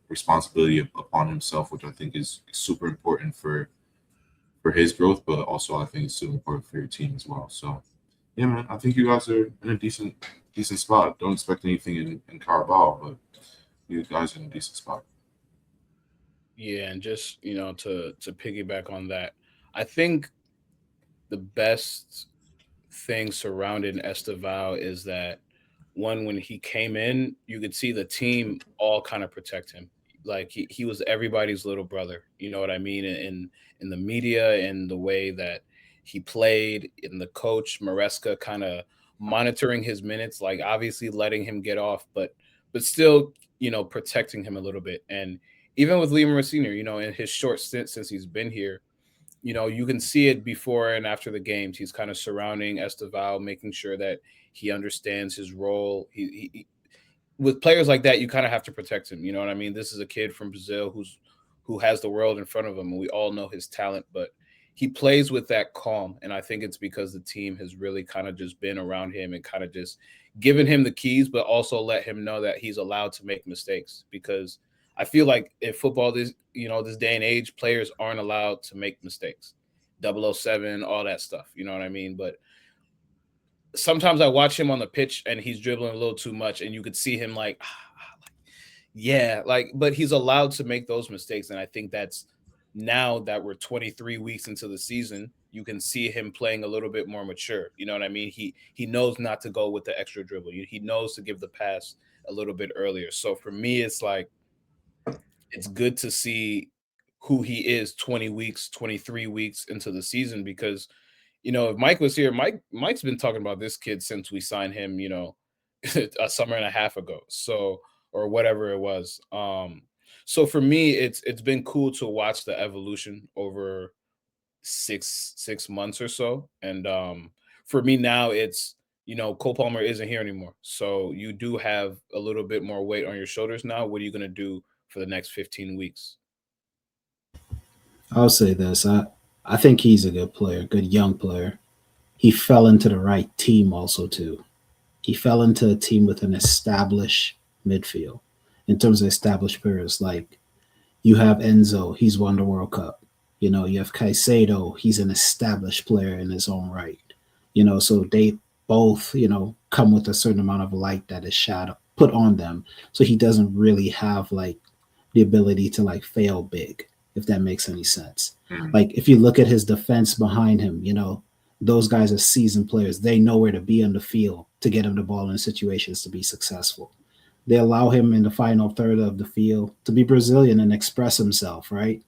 responsibility upon himself, which I think is super important for his growth, but also I think it's super important for your team as well. So yeah, man, I think you guys are in a decent spot. Don't expect anything in Carabao, but you guys are in a decent spot. Yeah, and just to piggyback on that, I think the best thing surrounding Esteval is that when he came in, you could see the team all kind of protect him. Like he was everybody's little brother. You know what I mean? In the media, in the way that he played, in the coach Maresca kind of monitoring his minutes, like obviously letting him get off, but still protecting him a little bit. And even with Liam Rosenior, in his short stint since he's been here, you can see it before and after the games. He's kind of surrounding Esteval, making sure that he understands his role. He with players like that, you kind of have to protect him. You know what I mean? This is a kid from Brazil who has the world in front of him, and we all know his talent, but he plays with that calm. And I think it's because the team has really kind of just been around him and kind of just given him the keys, but also let him know that he's allowed to make mistakes. Because I feel like in football, this day and age, players aren't allowed to make mistakes. 007, all that stuff. You know what I mean? But sometimes I watch him on the pitch and he's dribbling a little too much, and you could see him but he's allowed to make those mistakes. And I think that's, now that we're 23 weeks into the season, you can see him playing a little bit more mature. You know what I mean? He knows not to go with the extra dribble. He knows to give the pass a little bit earlier. So for me, it's like, it's good to see who he is 23 weeks into the season, because if Mike was here, Mike's been talking about this kid since we signed him, a summer and a half ago. So, or whatever it was. So for me, it's been cool to watch the evolution over six months or so. And for me now, it's Cole Palmer isn't here anymore, so you do have a little bit more weight on your shoulders now. What are you going to do for the next 15 weeks? I'll say this. I think he's a good player, good young player. He fell into the right team also too. He fell into a team with an established midfield in terms of established players. Like, you have Enzo, he's won the World Cup. You have Caicedo, he's an established player in his own right. So they both, come with a certain amount of light that is put on them. So he doesn't really have like the ability to like fail big, if that makes any sense. Mm-hmm. Like, if you look at his defense behind him, those guys are seasoned players. They know where to be on the field to get him the ball in situations to be successful. They allow him in the final third of the field to be Brazilian and express himself, right?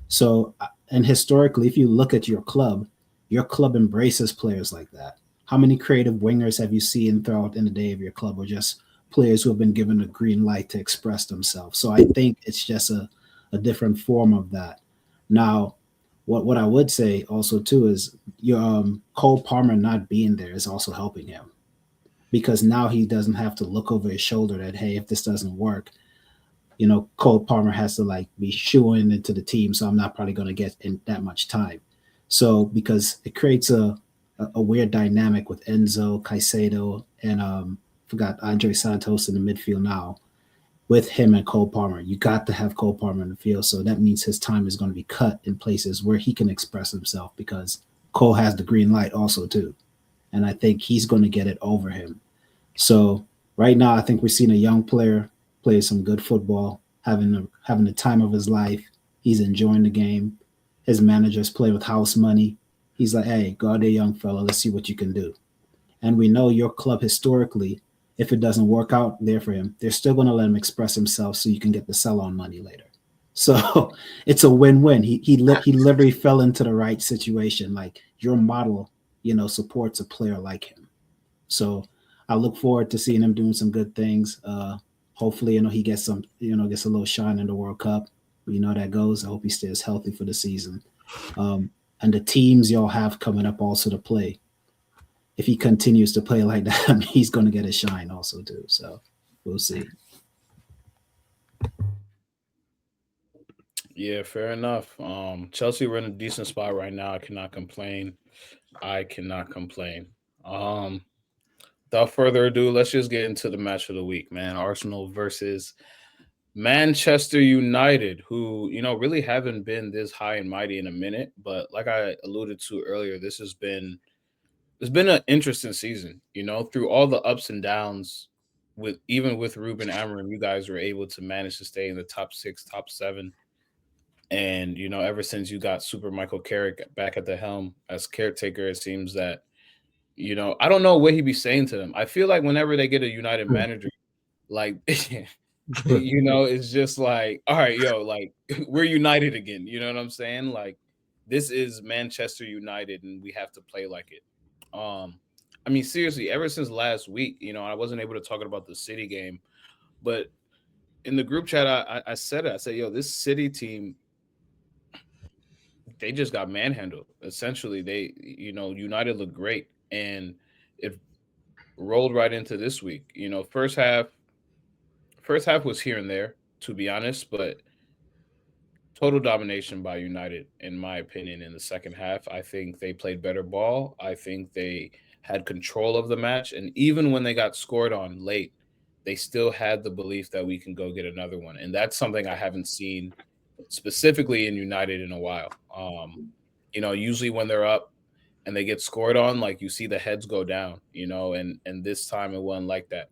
So, and historically, if you look at your club embraces players like that. How many creative wingers have you seen throughout in the day of your club, or just players who have been given a green light to express themselves? So I think it's just a different form of that. Now, what I would say also too is your Cole Palmer not being there is also helping him, because now he doesn't have to look over his shoulder that, hey, if this doesn't work, Cole Palmer has to like be shooing into the team, so I'm not probably going to get in that much time. So because it creates a weird dynamic with Enzo, Caicedo, and forgot Andre Santos in the midfield now. with him and Cole Palmer. You got to have Cole Palmer in the field. So that means his time is going to be cut in places where he can express himself, because Cole has the green light also too. And I think he's going to get it over him. So right now, I think we're seeing a young player play some good football, having the time of his life. He's enjoying the game. His managers play with house money. He's like, hey, go out there, young fella. Let's see what you can do. And we know your club historically, if it doesn't work out there for him, they're still going to let him express himself so you can get the sell-on money later. So it's a win-win. He literally fell into the right situation. Like, your model, supports a player like him. So I look forward to seeing him doing some good things. Hopefully, he gets some, gets a little shine in the World Cup. We know that goes. I hope he stays healthy for the season. And the teams y'all have coming up also to play, if he continues to play like that, he's going to get a shine also too. So we'll see. Yeah, fair enough. Chelsea, we're in a decent spot right now. I cannot complain. Without further ado, let's just get into the match of the week, man. Arsenal versus Manchester United, who, really haven't been this high and mighty in a minute. But like I alluded to earlier, it's been an interesting season, through all the ups and downs. Even with Ruben Amorim, you guys were able to manage to stay in the top 6, top 7. And, ever since you got Super Michael Carrick back at the helm as caretaker, it seems that, I don't know what he'd be saying to them. I feel like whenever they get a United manager, like, it's just like, all right, like, we're united again. You know what I'm saying? Like, this is Manchester United and we have to play like it. Seriously, ever since last week, I wasn't able to talk about the City game, but in the group chat, I said it. I said, this City team, they just got manhandled. Essentially, they, United looked great, and it rolled right into this week. First half was here and there, to be honest, but total domination by United, in my opinion, in the second half. I think they played better ball. I think they had control of the match, and even when they got scored on late, they still had the belief that we can go get another one, and that's something I haven't seen specifically in United in a while. Usually when they're up and they get scored on, like, you see the heads go down, and this time it wasn't like that.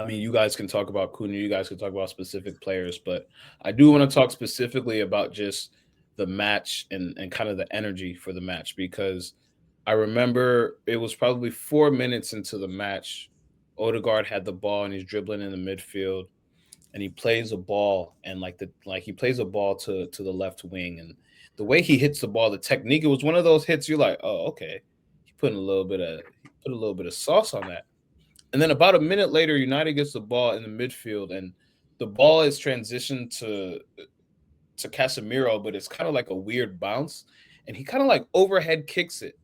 You guys can talk about Cunha, you guys can talk about specific players, but I do want to talk specifically about just the match and kind of the energy for the match, because I remember it was probably 4 minutes into the match. Odegaard had the ball and he's dribbling in the midfield, and he plays a ball, and he plays a ball to the left wing, and the way he hits the ball, the technique, it was one of those hits you're like, oh, okay, he put a little bit of sauce on that. And then about a minute later, United gets the ball in the midfield, and the ball is transitioned to Casemiro, but it's kind of like a weird bounce, and he kind of like overhead kicks it,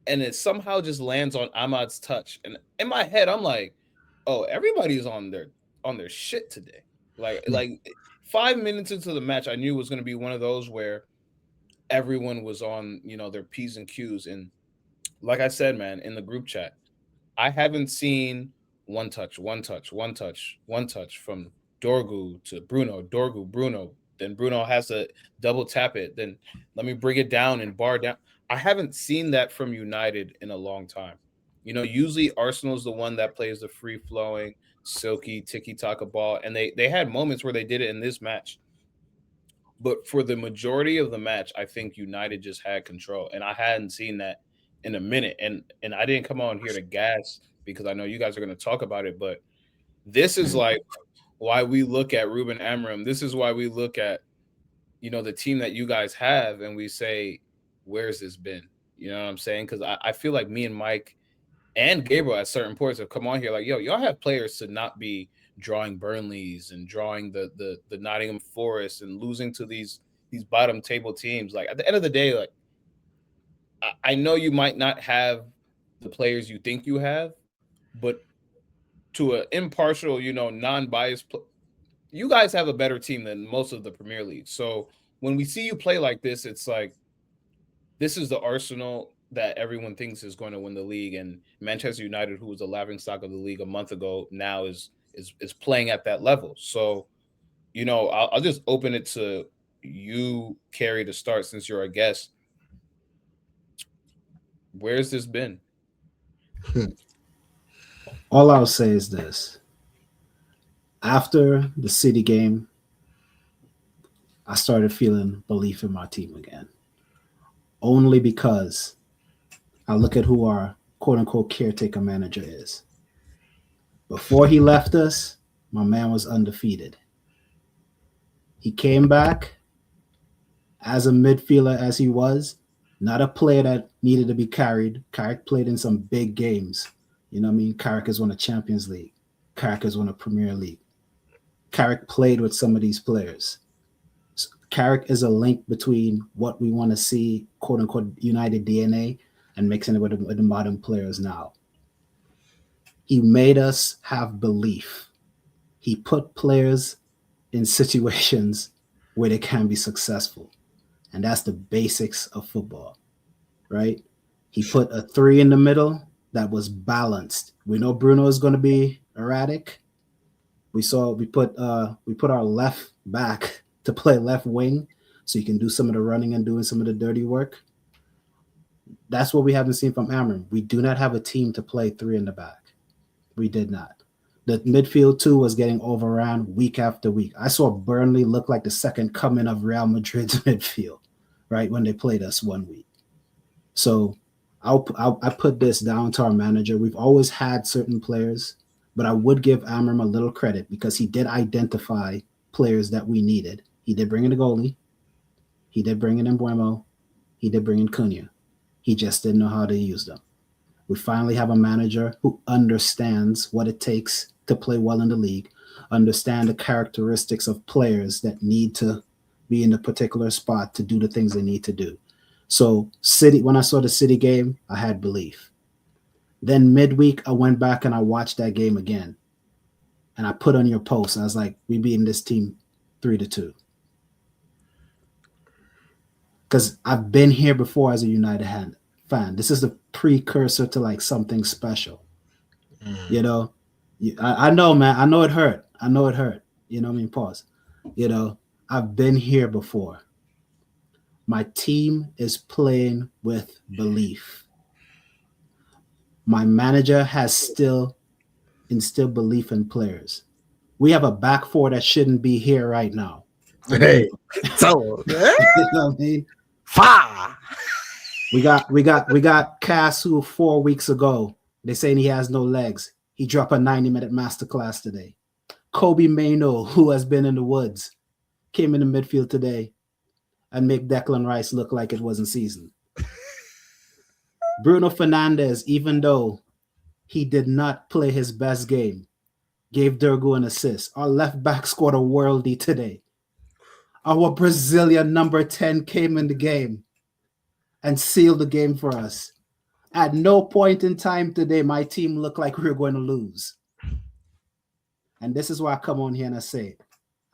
and it somehow just lands on Ahmad's touch. And in my head, I'm like, oh, everybody's on their shit today. Like 5 minutes into the match, I knew it was going to be one of those where everyone was on, their P's and Q's. And like I said, man, in the group chat, I haven't seen one touch from Dorgu to Bruno, Dorgu, Bruno. Then Bruno has to double tap it. Then let me bring it down and bar down. I haven't seen that from United in a long time. Usually Arsenal's the one that plays the free-flowing, silky, tiki-taka ball, and they had moments where they did it in this match. But for the majority of the match, I think United just had control, and I hadn't seen that in a minute. And I didn't come on here to gas, because I know you guys are going to talk about it, but this is like why we look at Ruben Amorim. This is why we look at, the team that you guys have, and we say, where's this been? You know what I'm saying? Because I feel like me and Mike and Gabriel at certain points have come on here like, yo, y'all have players to not be drawing Burnleys and drawing the Nottingham Forest and losing to these bottom table teams. Like, at the end of the day, like, I know you might not have the players you think you have, but to an impartial, non-biased, you guys have a better team than most of the Premier League. So when we see you play like this, it's like, this is the Arsenal that everyone thinks is going to win the league, and Manchester United, who was the laughingstock of the league a month ago, now is is playing at that level. So, I'll just open it to you, Kerry, to start since you're a guest. Where's this been? All I'll say is this. After the City game, I started feeling belief in my team again. Only because I look at who our quote-unquote caretaker manager is. Before he left us, my man was undefeated. He came back as a midfielder as he was, not a player that needed to be carried. Carrick played in some big games. You know what I mean? Carrick has won a Champions League. Carrick has won a Premier League. Carrick played with some of these players. So Carrick is a link between what we want to see, quote-unquote, United DNA, and mixing it with the modern players now. He made us have belief. He put players in situations where they can be successful. And that's the basics of football, right? He put a 3 in the middle that was balanced. We know Bruno is going to be erratic. We put our left back to play left wing so he can do some of the running and doing some of the dirty work. That's what we haven't seen from Amram. We do not have a team to play 3 in the back. We did not. The midfield too was getting overrun week after week. I saw Burnley look like the second coming of Real Madrid's midfield, right, when they played us one week. So I put this down to our manager. We've always had certain players, but I would give Amram a little credit because he did identify players that we needed. He did bring in a goalie. He did bring in Mbuemo. He did bring in Cunha. He just didn't know how to use them. We finally have a manager who understands what it takes to play well in the league, understand the characteristics of players that need to be in a particular spot to do the things they need to do. So City, when I saw the City game, I had belief. Then midweek, I went back and I watched that game again. And I put on your post, I was like, we beating this team 3-2. Because I've been here before as a United fan. This is the precursor to like something special. You know, I know, man. I know it hurt. You know what I mean? Pause. You know, I've been here before. My team is playing with belief. My manager has still instilled belief in players. We have a back four that shouldn't be here right now. Hey, tell him. You know what I mean? Fire. We got Cass, who 4 weeks ago, they saying he has no legs. He dropped a 90-minute masterclass today. Kobe Maino, who has been in the woods, came in the midfield today and make Declan Rice look like it wasn't seasoned. Bruno Fernandes, even though he did not play his best game, gave Dergu an assist. Our left back scored a worldie today. Our Brazilian number 10 came in the game and sealed the game for us. At no point in time today, my team looked like we were going to lose. And this is why I come on here and I say it.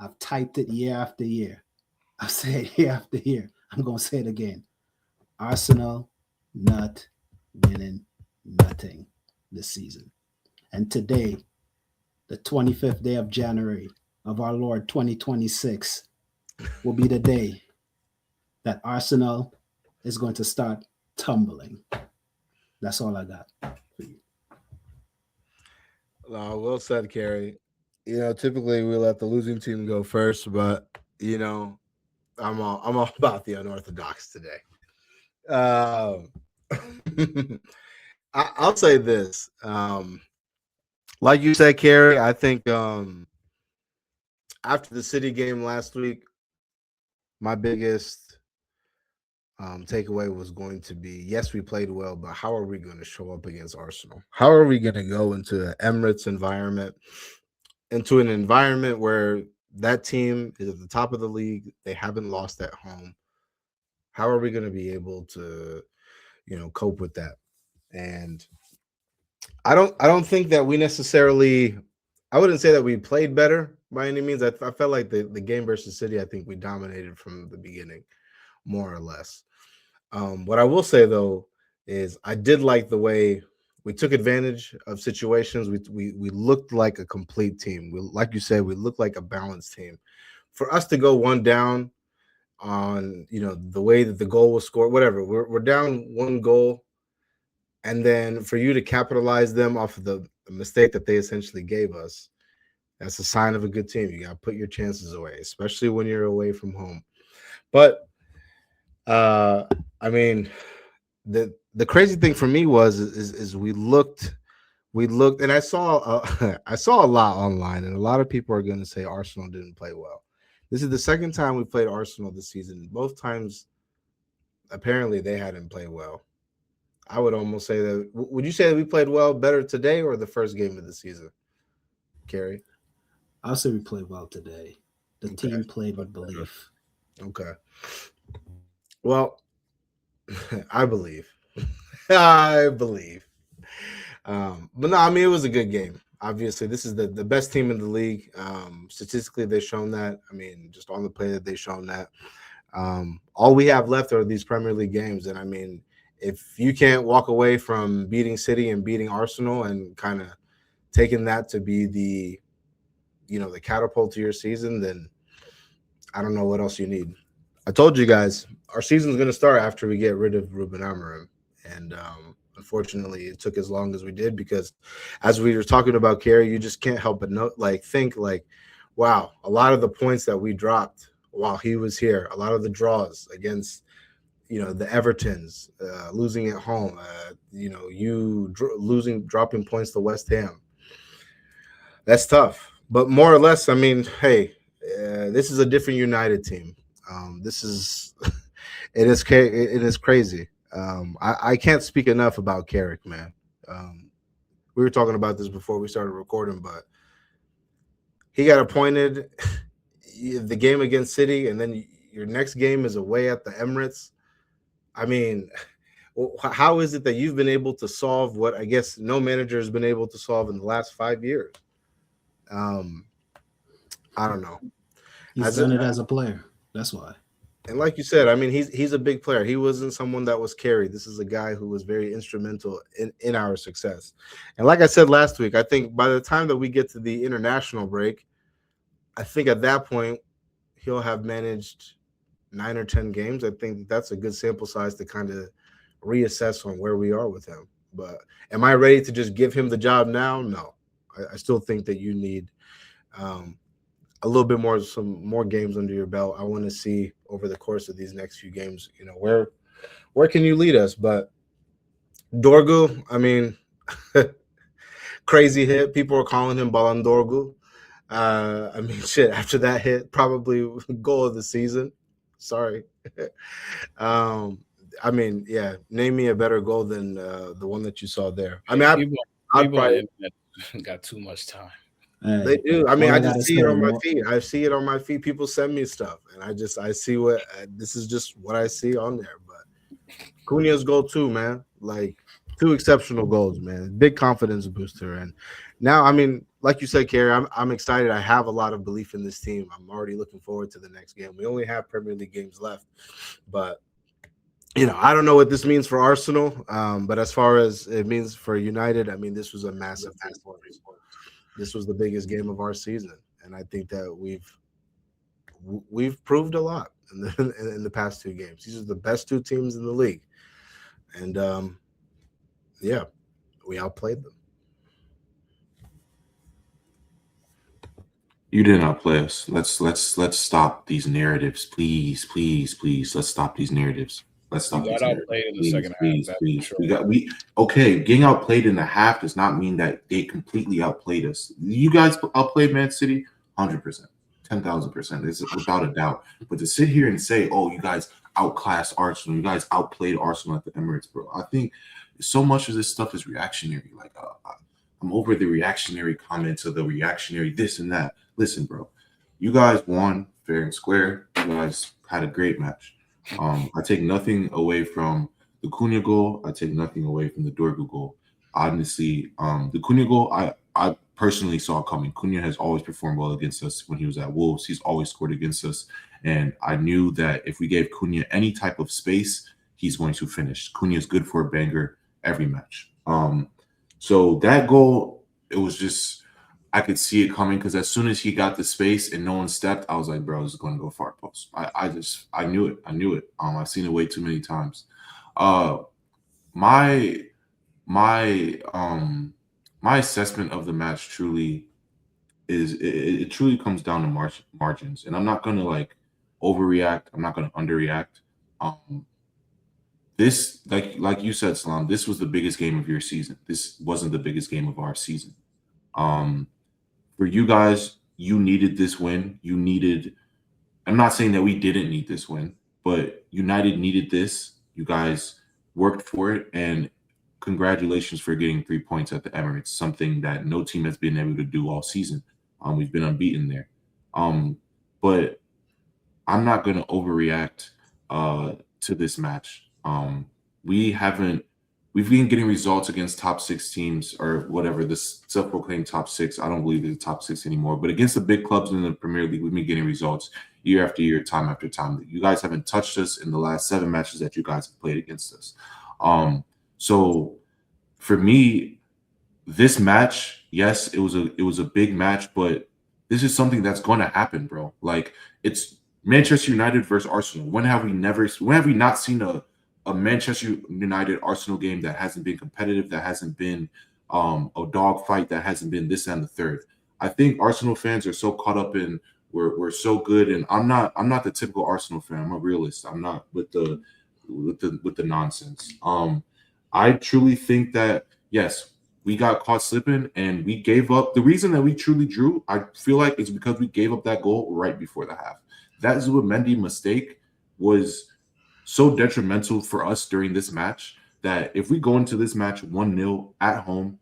I've typed it year after year. I've said it year after year. I'm going to say it again. Arsenal not winning nothing this season. And today, the 25th day of January of our Lord 2026, will be the day that Arsenal is going to start tumbling. That's all I got for you. Well said, Kerry. You know, typically we let the losing team go first, but you know, I'm all about the unorthodox today. I'll say this. Like you said, Kerry, I think after the City game last week, my biggest takeaway was going to be, yes, we played well, but how are we going to show up against Arsenal? How are we going to go into an Emirates environment, into an environment where that team is at the top of the league? They haven't lost at home. How are we going to be able to, you know, cope with that? And I don't think that we necessarily, I wouldn't say that we played better by any means. I felt like the game versus City, I think we dominated from the beginning, more or less. What I will say, though, is I did like the way We took advantage of situations. We looked like a complete team. Like you said, we looked like a balanced team. For us to go one down on, the way that the goal was scored, whatever, we're down one goal, and then for you to capitalize them off of the mistake that they essentially gave us, that's a sign of a good team. You got to put your chances away, especially when you're away from home. But I mean, the crazy thing for me is we looked, and I saw I saw a lot online, and a lot of people are going to say Arsenal didn't play well. This is the second time we played Arsenal this season. Both times, apparently, they hadn't played well. I would almost say that. Would you say that we played well better today or the first game of the season, Kerry? I'll say we played well today. The team played with belief. Okay. Well, I believe. I believe. But no, I mean, it was a good game. Obviously, this is the best team in the league. Statistically, they've shown that. I mean, just on the play that they've shown that. All we have left are these Premier League games. And I mean, if you can't walk away from beating City and beating Arsenal and kind of taking that to be the catapult to your season, then I don't know what else you need. I told you guys, our season's going to start after we get rid of Ruben Amorim. And unfortunately, it took as long as we did because as we were talking about Kerry, you just can't help but think, wow, a lot of the points that we dropped while he was here, a lot of the draws against, the Evertons, losing at home, dropping points to West Ham. That's tough. But more or less, I mean, hey, this is a different United team. It is crazy. I can't speak enough about Carrick, man. We were talking about this before we started recording, but he got appointed the game against City, and then your next game is away at the Emirates. I mean, how is it that you've been able to solve what I guess no manager has been able to solve in the last 5 years? I don't know. He's done it as a player. That's why. And like you said, I mean, he's a big player. He wasn't someone that was carried. This is a guy who was very instrumental in our success. And like I said last week, I think by the time that we get to the international break, I think at that point he'll have managed 9 or 10 games. I think that's a good sample size to kind of reassess on where we are with him. But am I ready to just give him the job now? No. I still think that you need a little bit more, some more games under your belt. I want to see over the course of these next few games, where can you lead us? But Dorgu, I mean, crazy hit. People are calling him Ballon Dorgu. I mean, shit, after that hit, probably goal of the season. Sorry. I mean, yeah, name me a better goal than the one that you saw there. I mean, I'd probably got too much time. They do. I mean, I just see it on my feed. I see it on my feed. People send me stuff, and I see what this is just what I see on there. But Cunha's goal too, man. Like 2 exceptional goals, man. Big confidence booster. And now, I mean, like you said, Kerry, I'm excited. I have a lot of belief in this team. I'm already looking forward to the next game. We only have Premier League games left, but I don't know what this means for Arsenal. But as far as it means for United, I mean, this was a massive thing. This was the biggest game of our season, and I think that we've proved a lot in the past 2 games. These are the best 2 teams in the league, and yeah, we outplayed them. You didn't outplay us. Let's stop these narratives, please. Let's stop these narratives. Let's stop. We got outplayed in the second half. Please. Getting outplayed in the half does not mean that they completely outplayed us. You guys outplayed Man City 100%, 10,000%. It's without a doubt. But to sit here and say, "Oh, you guys outclassed Arsenal, you guys outplayed Arsenal at the Emirates," bro, I think so much of this stuff is reactionary. Like I'm over the reactionary comments of the reactionary this and that. Listen, bro, you guys won fair and square. You guys had a great match. I take nothing away from the Cunha goal. I take nothing away from the Dorgu goal. Honestly, the Cunha goal, I personally saw coming. Cunha has always performed well against us when he was at Wolves. He's always scored against us. And I knew that if we gave Cunha any type of space, he's going to finish. Cunha is good for a banger every match. So that goal, it was just, I could see it coming because as soon as he got the space and no one stepped, I was like, bro, this is going to go far post. I knew it. I knew it. I've seen it way too many times. My my my assessment of the match truly is it truly comes down to margins, and I'm not going to like overreact. I'm not going to underreact. This, like you said, Salam, this was the biggest game of your season. This wasn't the biggest game of our season. Um, for you guys, you needed this win. You needed, I'm not saying that we didn't need this win, but United needed this. You guys worked for it, and congratulations for getting 3 points at the Emirates, something that no team has been able to do all season. We've been unbeaten there. But I'm not going to overreact to this match. We've been getting results against top 6 teams or whatever, this self-proclaimed top 6. I don't believe it's top 6 anymore, but against the big clubs in the Premier League, we've been getting results year after year, time after time. You guys haven't touched us in the last 7 matches that you guys have played against us. So for me, this match, yes, it was a big match, but this is something that's going to happen, bro. Like, it's Manchester United versus Arsenal. When have we not seen a Manchester United Arsenal game that hasn't been competitive, that hasn't been a dogfight, that hasn't been this and the third? I think Arsenal fans are so caught up in we're so good, and I'm not the typical Arsenal fan. I'm a realist. I'm not with the nonsense. I truly think that yes, we got caught slipping and we gave up. The reason that we truly drew, I feel like, is because we gave up that goal right before the half. That Zubimendi mistake was so detrimental for us during this match that if we go into this match 1-0 at home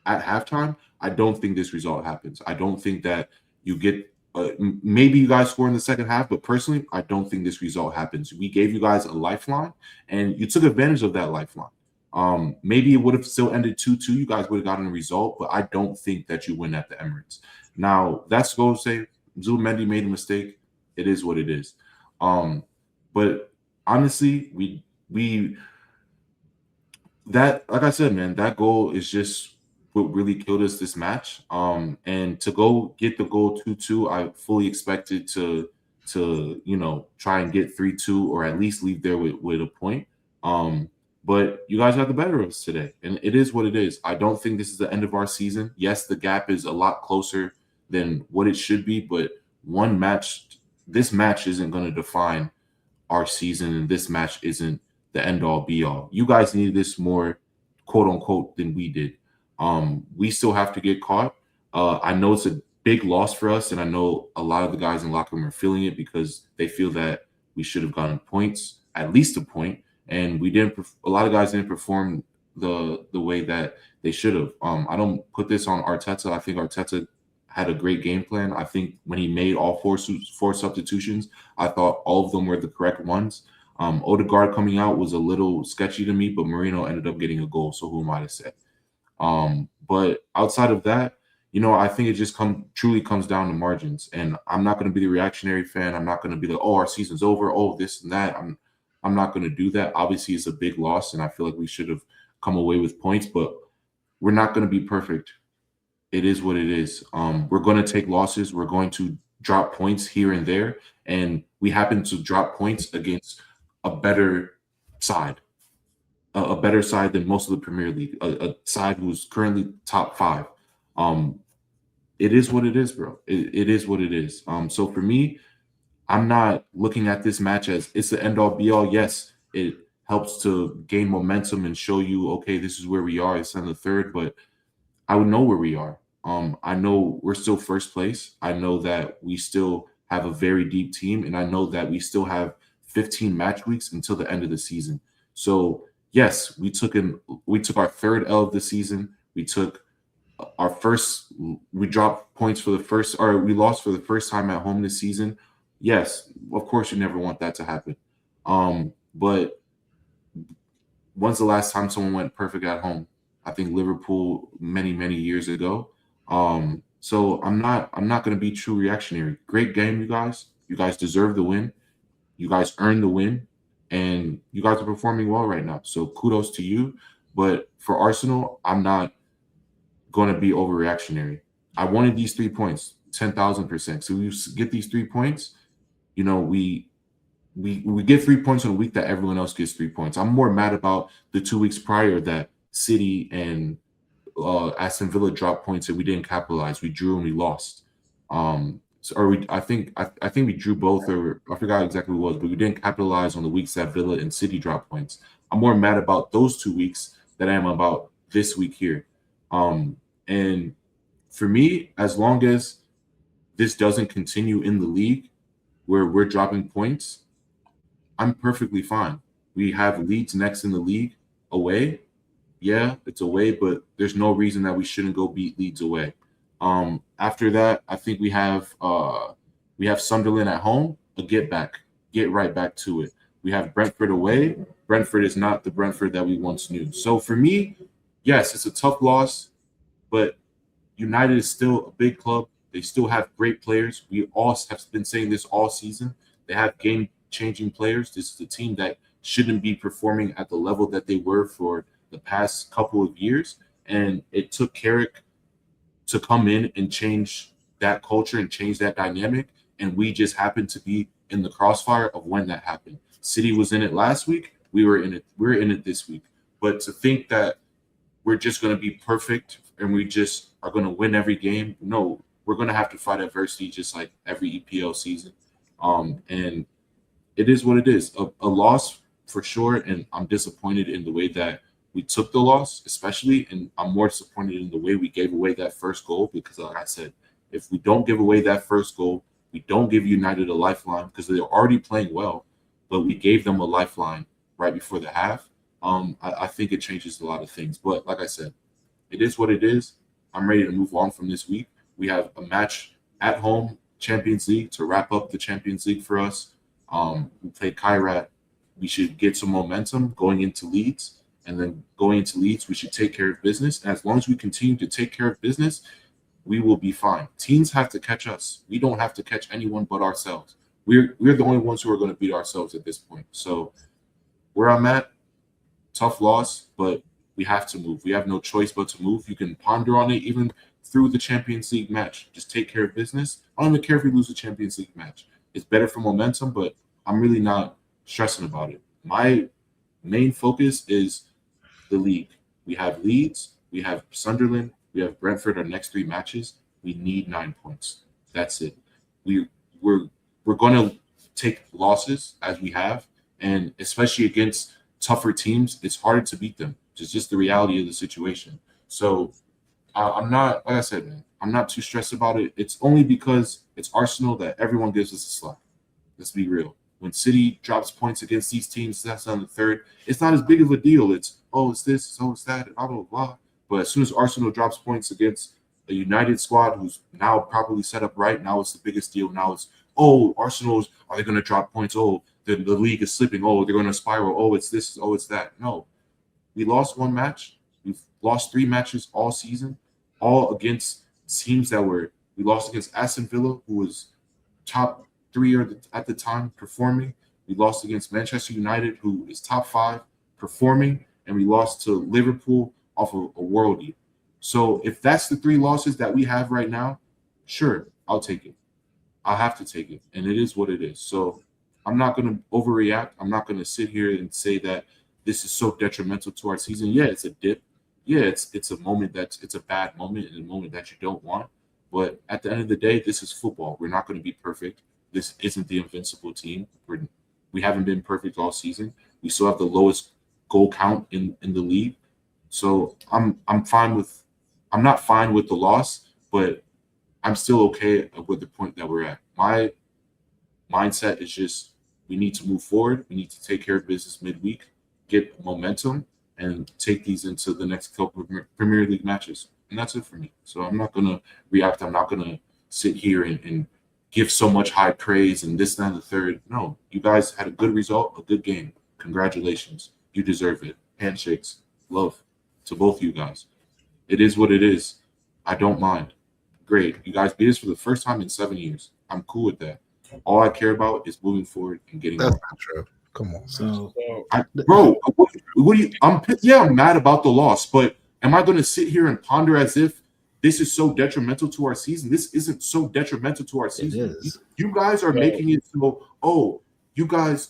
at halftime, I don't think this result happens. I don't think that you get maybe you guys score in the second half, but personally, I don't think this result happens. We gave you guys a lifeline, and you took advantage of that lifeline. Maybe it would have still ended 2-2. You guys would have gotten a result, but I don't think that you win at the Emirates. Now, that's to go say Zubimendi made a mistake. It is what it is. But honestly, that, like I said, man, that goal is just what really killed us this match. And to go get the goal 2-2, I fully expected to try and get 3-2 or at least leave there with a point. But you guys got the better of us today, and it is what it is. I don't think this is the end of our season. Yes, the gap is a lot closer than what it should be, but this match isn't going to define our season, and this match isn't the end-all, be-all. You guys needed this more, quote-unquote, than we did. We still have to get caught. I know it's a big loss for us, and I know a lot of the guys in the locker room are feeling it because they feel that we should have gotten points, at least a point. And we didn't. A lot of guys didn't perform the way that they should have. I don't put this on Arteta. I think Arteta had a great game plan. I think when he made all four substitutions, I thought all of them were the correct ones. Odegaard coming out was a little sketchy to me, but Marino ended up getting a goal. So who am I to say? But outside of that, I think it just truly comes down to margins. And I'm not going to be the reactionary fan. I'm not going to be like, oh, our season's over. Oh, this and that. I'm not going to do that. Obviously, it's a big loss, and I feel like we should have come away with points, but we're not going to be perfect. It is what it is. We're going to take losses. We're going to drop points here and there, and we happen to drop points against a better side, a better side than most of the Premier League, a side who's currently top 5. It is what it is, bro. It is what it is. So for me, I'm not looking at this match as it's the end-all, be-all. Yes, it helps to gain momentum and show you, okay, this is where we are. It's on the third, but I would know where we are. I know we're still first place. I know that we still have a very deep team, and I know that we still have 15 match weeks until the end of the season. So yes, we took our third L of the season. We dropped points for the first, or we lost for the first time at home this season. Yes, of course you never want that to happen. But when's the last time someone went perfect at home? I think Liverpool many, many years ago. So I'm not going to be too reactionary. Great game, you guys. You guys deserve the win. You guys earned the win, and you guys are performing well right now. So kudos to you. But for Arsenal, I'm not going to be overreactionary. I wanted these 3 points, 10,000%. So we get these 3 points. You know, we get 3 points in a week that everyone else gets 3 points. I'm more mad about the 2 weeks prior that City and Aston Villa dropped points and we didn't capitalize. We drew and we lost. I think we drew both, or I forgot exactly what it was, but we didn't capitalize on the weeks that Villa and City dropped points. I'm more mad about those 2 weeks than I am about this week here. And for me, as long as this doesn't continue in the league where we're dropping points, I'm perfectly fine. We have Leeds next in the league away. Yeah, it's away, but there's no reason that we shouldn't go beat Leeds away. After that, I think we have Sunderland at home, get right back to it. We have Brentford away. Brentford is not the Brentford that we once knew. So for me, yes, it's a tough loss, but United is still a big club. They still have great players. We all have been saying this all season. They have game-changing players. This is a team that shouldn't be performing at the level that they were for the past couple of years. And it took Carrick to come in and change that culture and change that dynamic. And we just happened to be in the crossfire of when that happened. City was in it last week. We're in it this week. But to think that we're just going to be perfect and we just are going to win every game, no, we're going to have to fight adversity just like every EPL season. And it is what it is. A loss for sure. And I'm disappointed in the way that we took the loss, especially, and I'm more disappointed in the way we gave away that first goal because, like I said, if we don't give away that first goal, we don't give United a lifeline because they're already playing well, but we gave them a lifeline right before the half. I think it changes a lot of things. But like I said, it is what it is. I'm ready to move on from this week. We have a match at home, Champions League, to wrap up the Champions League for us. We play Kairat. We should get some momentum going into Leeds. And then going into Leeds, we should take care of business. And as long as we continue to take care of business, we will be fine. Teams have to catch us. We don't have to catch anyone but ourselves. We're the only ones who are going to beat ourselves at this point. So where I'm at, tough loss, but we have to move. We have no choice but to move. You can ponder on it even through the Champions League match. Just take care of business. I don't even care if we lose the Champions League match. It's better for momentum, but I'm really not stressing about it. My main focus is the league. We have Leeds, we have Sunderland, we have Brentford. Our next 3 matches, we need 9 points. That's it. We're going to take losses as we have, and especially against tougher teams, it's harder to beat them. It's just the reality of the situation. So I'm not, like I said, man, I'm not too stressed about it. It's only because it's Arsenal that everyone gives us a slack. Let's be real. When City drops points against these teams, that's on the third. It's not as big of a deal. It's, oh, it's this, oh, it's that, blah, blah, blah. But as soon as Arsenal drops points against a United squad who's now properly set up right, now it's the biggest deal. Now it's, oh, Arsenal's, are they going to drop points? Oh, the league is slipping. Oh, they're going to spiral. Oh, it's this. Oh, it's that. No. We lost 1 match. We've lost 3 matches all season, all against teams that were – we lost against Aston Villa, who was top 3 at the time performing. We lost against Manchester United, who is top 5 performing. And we lost to Liverpool off of a worldie. So if that's the 3 losses that we have right now, sure, I'll take it. I'll have to take it. And it is what it is. So I'm not going to overreact. I'm not going to sit here and say that this is so detrimental to our season. Yeah, it's a dip. Yeah, it's a moment it's a bad moment and a moment that you don't want. But at the end of the day, this is football. We're not going to be perfect. This isn't the invincible team. We haven't been perfect all season. We still have the lowest goal count in the league. So I'm not fine with the loss, but I'm still okay with the point that we're at. My mindset is just we need to move forward. We need to take care of business midweek, get momentum, and take these into the next couple of Premier League matches. And that's it for me. So I'm not going to react. I'm not going to sit here and give so much high praise and this, that, and the third. No, you guys had a good result, a good game. Congratulations. You deserve it. Handshakes. Love to both you guys. It is what it is. I don't mind. Great. You guys beat us for the first time in 7 years. I'm cool with that. All I care about is moving forward and getting That's on. not true. Come on. So What do you? I'm mad about the loss, but am I going to sit here and ponder as if this is so detrimental to our season. This isn't so detrimental to our season. It is. You guys are making it so, you guys,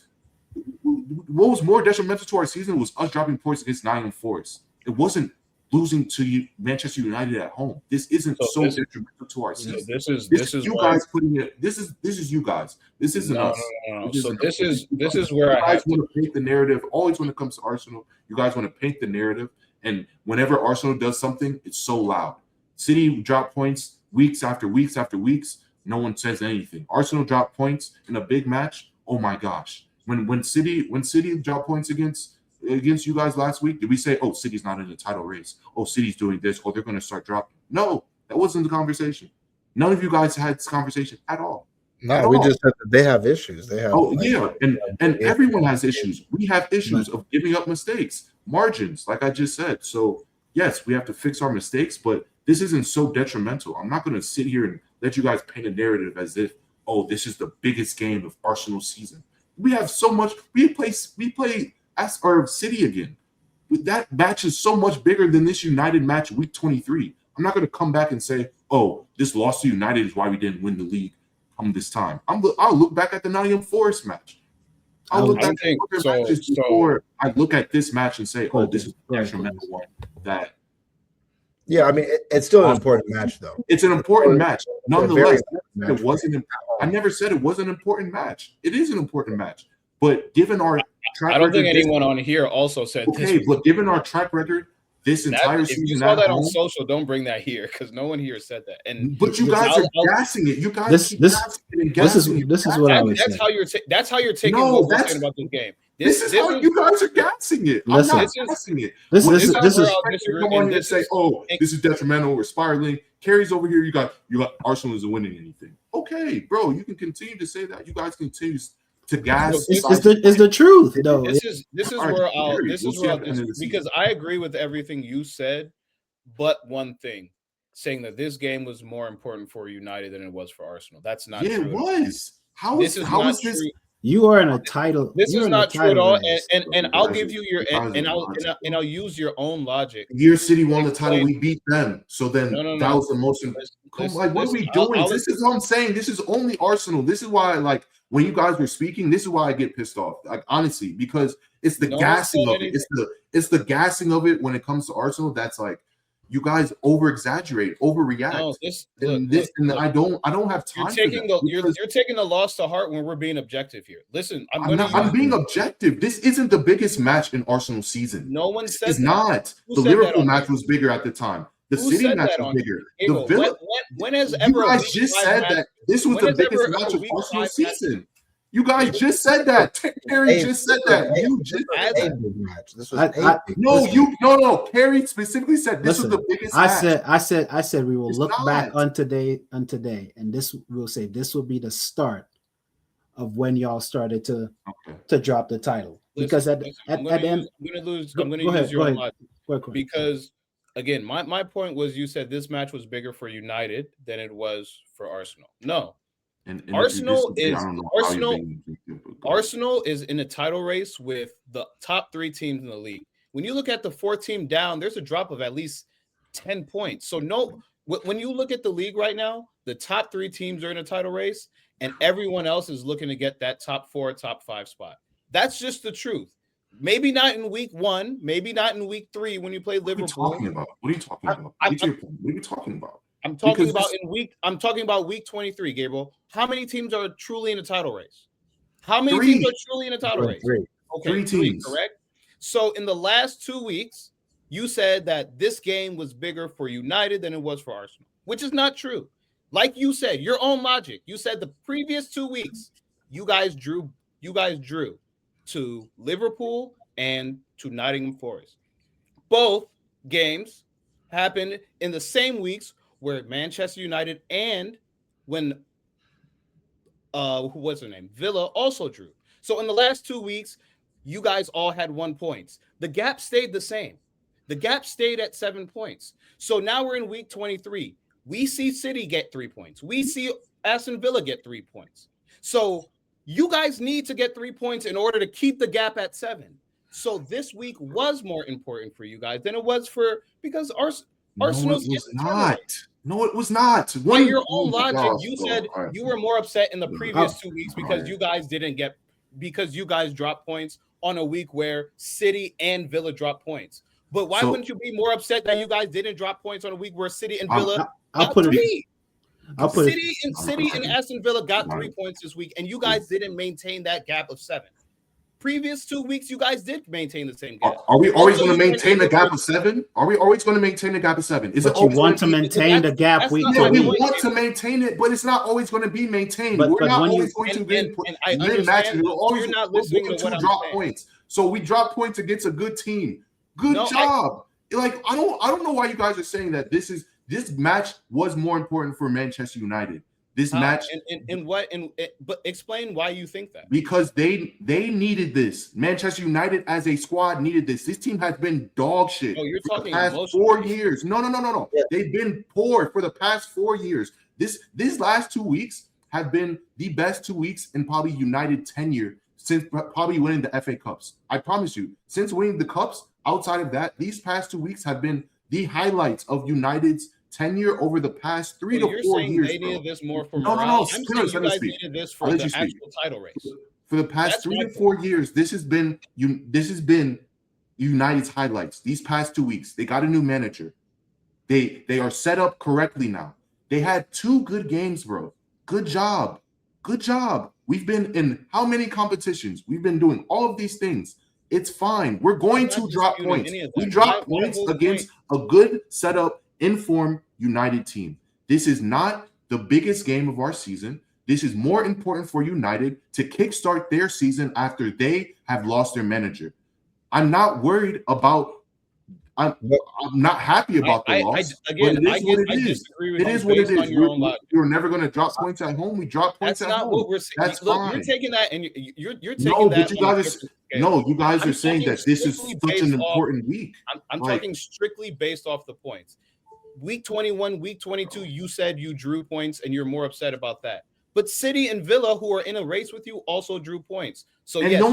what was more detrimental to our season was us dropping points against Nottingham Forest. It wasn't losing to Manchester United at home. This isn't so detrimental to our season. This is you guys putting it. This is you guys. This isn't us. No. So this is where you guys want to paint the narrative. Always when it comes to Arsenal, you guys want to paint the narrative. And whenever Arsenal does something, it's so loud. City drop points weeks after weeks after weeks. No one says anything. Arsenal drop points in a big match. Oh my gosh! When City dropped points against you guys last week, did we say, "Oh, City's not in the title race. Oh, City's doing this. Oh, they're going to start dropping"? No, that wasn't the conversation. None of you guys had this conversation at all. No, we just said that they have issues. They have. And everyone has issues. We have issues of giving up mistakes, margins, like I just said. So yes, we have to fix our mistakes, but this isn't so detrimental. I'm not going to sit here and let you guys paint a narrative as if, oh, this is the biggest game of Arsenal's season. We have so much. We play City again. That match is so much bigger than this United match week 23. I'm not going to come back and say, oh, this loss to United is why we didn't win the league this time. I'll look back at the Nottingham Forest match. I'll look back at other matches before I look at this match and say, oh, this is a detrimental one. Yeah, I mean, it's still an important match, though. It's an important match. Nonetheless, it wasn't. I never said it was an important match. It is an important match. But given our track record, I don't think anyone on here also said this. Okay, but given our track record, this entire season. If you saw that on social, don't bring that here because no one here said that. But you guys are gassing it. You guys keep gassing it. This is what I was saying. That's how you're taking what we're saying about this game. This is how you guys are gassing it. I'm not gassing it. This is come on here and say, oh, this is detrimental. We're spiraling. Kerry's over here. You got Arsenal isn't winning anything. Okay, bro, you can continue to say that. You guys continue to gas. It's the truth, though. This is where I'll because I agree with everything you said, but one thing, saying that this game was more important for United than it was for Arsenal. That's not true. It was. How is this? You are in a title. This is not true at all. And I'll give you your and I'll use your own logic. Year City won the title. We beat them. So then that was the most. What are we doing? This is what I'm saying. This is only Arsenal. This is why, like, when you guys were speaking, this is why I get pissed off. Like, honestly, because it's the gassing of it. It's the gassing of it when it comes to Arsenal. That's like, you guys over exaggerate, overreact. No, I don't have time. You're taking the loss to heart when we're being objective here. Listen, I'm being objective. This isn't the biggest match in Arsenal season. No one said it's not. The Liverpool match was bigger at the time. The City match was bigger. The Villa. When has ever you guys just said that this was the biggest match of Arsenal season? You guys just said that. Kerry just said that. You just said that. No. Kerry specifically said this was the biggest match. I said we will look back on today, and this will say this will be the start of when y'all started to drop the title. Because at the end, I'm going to use your logic. Because again, my point was you said this match was bigger for United than it was for Arsenal. No. And Arsenal is in a title race with the top 3 teams in the league. When you look at the 4th team down, there's a drop of at least 10 points. So when you look at the league right now, the top 3 teams are in a title race, and everyone else is looking to get that top 4, top 5 spot. That's just the truth. Maybe not in week 1, maybe not in week 3 when you play Liverpool. What are you talking about? What are you talking about? I'm talking about week 23, Gabriel. How many teams are truly in a title race? How many teams are truly in a title race? Okay, 3 teams. Correct. So in the last 2 weeks, you said that this game was bigger for United than it was for Arsenal, which is not true. Like you said, your own logic. You said the previous 2 weeks, you guys drew to Liverpool and to Nottingham Forest. Both games happened in the same weeks where Manchester United and when who was her name? Villa also drew. So in the last 2 weeks, you guys all had 1 point. The gap stayed the same. The gap stayed at 7 points. So now we're in week 23. We see City get 3 points. We see Aston Villa get 3 points. So you guys need to get 3 points in order to keep the gap at 7. So this week was more important for you guys than it was because No, Arsenal's it was in the title not. race. No, it was not. By your Oh own my logic, gosh, you bro. said All right. you were more upset in the previous 2 weeks because All you guys because you guys dropped points on a week where City and Villa dropped points. But why wouldn't you be more upset that you guys didn't drop points on a week where City and Villa I'll put three? it. City and Aston Villa got 3 points this week, and you guys didn't maintain that gap of 7. Previous 2 weeks, you guys did maintain the same gap. Are we always going to maintain the gap of 7? Are we always going to maintain the gap of 7? Is but it you want to maintain the gap week to we week? want to maintain it, but it's not always going to be maintained. But We're not when always going to win matches. We're always going to drop points. So we drop points against a good team. Good job. I don't know why you guys are saying that this match was more important for Manchester United. This match but explain why you think that. Because they needed this. Manchester United as a squad needed this. This team has been dog shit you're for talking the past 4 years. No. Yeah. They've been poor for the past 4 years. These last 2 weeks have been the best 2 weeks in probably United tenure since probably winning the FA Cups. I promise you, since winning the Cups, outside of that, these past 2 weeks have been the highlights of United's tenure over the past 3 to 4 years. They needed this more for morale. I'm saying you guys needed this for the actual title race. For the past 3 to 4 years, this has been United's highlights. These past 2 weeks, they got a new manager. They are set up correctly now. They had 2 good games, bro. Good job. We've been in how many competitions? We've been doing all of these things. It's fine. We're going to drop points. We drop points against a good setup, informed United team. This is not the biggest game of our season. This is more important for United to kickstart their season after they have lost their manager. I'm not worried about. I'm not happy about the loss. But it is what it is. It is what it is. You're never going to drop points at home. We drop points at home. That's not what we're saying. That's fine. You're taking that, and you're taking that. You guys are saying that this is such an important week. I'm talking strictly based off the points. Week 21, week 22, you said you drew points, and you're more upset about that. But City and Villa, who are in a race with you, also drew points. So and yes, no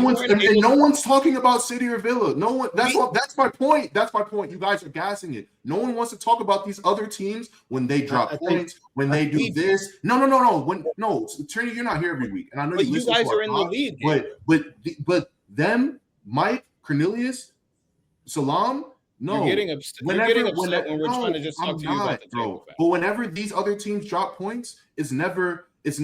one's talking about City or Villa. No one. That's my point. That's my point. You guys are gassing it. No one wants to talk about these other teams when they drop points, when they do this. No. Trini, you're not here every week, and I know you guys are in the lead. But them, Mike, Cornelius, Selam. No, you're getting upset when we're trying to just talk to you about the table. But whenever these other teams drop points, it's never this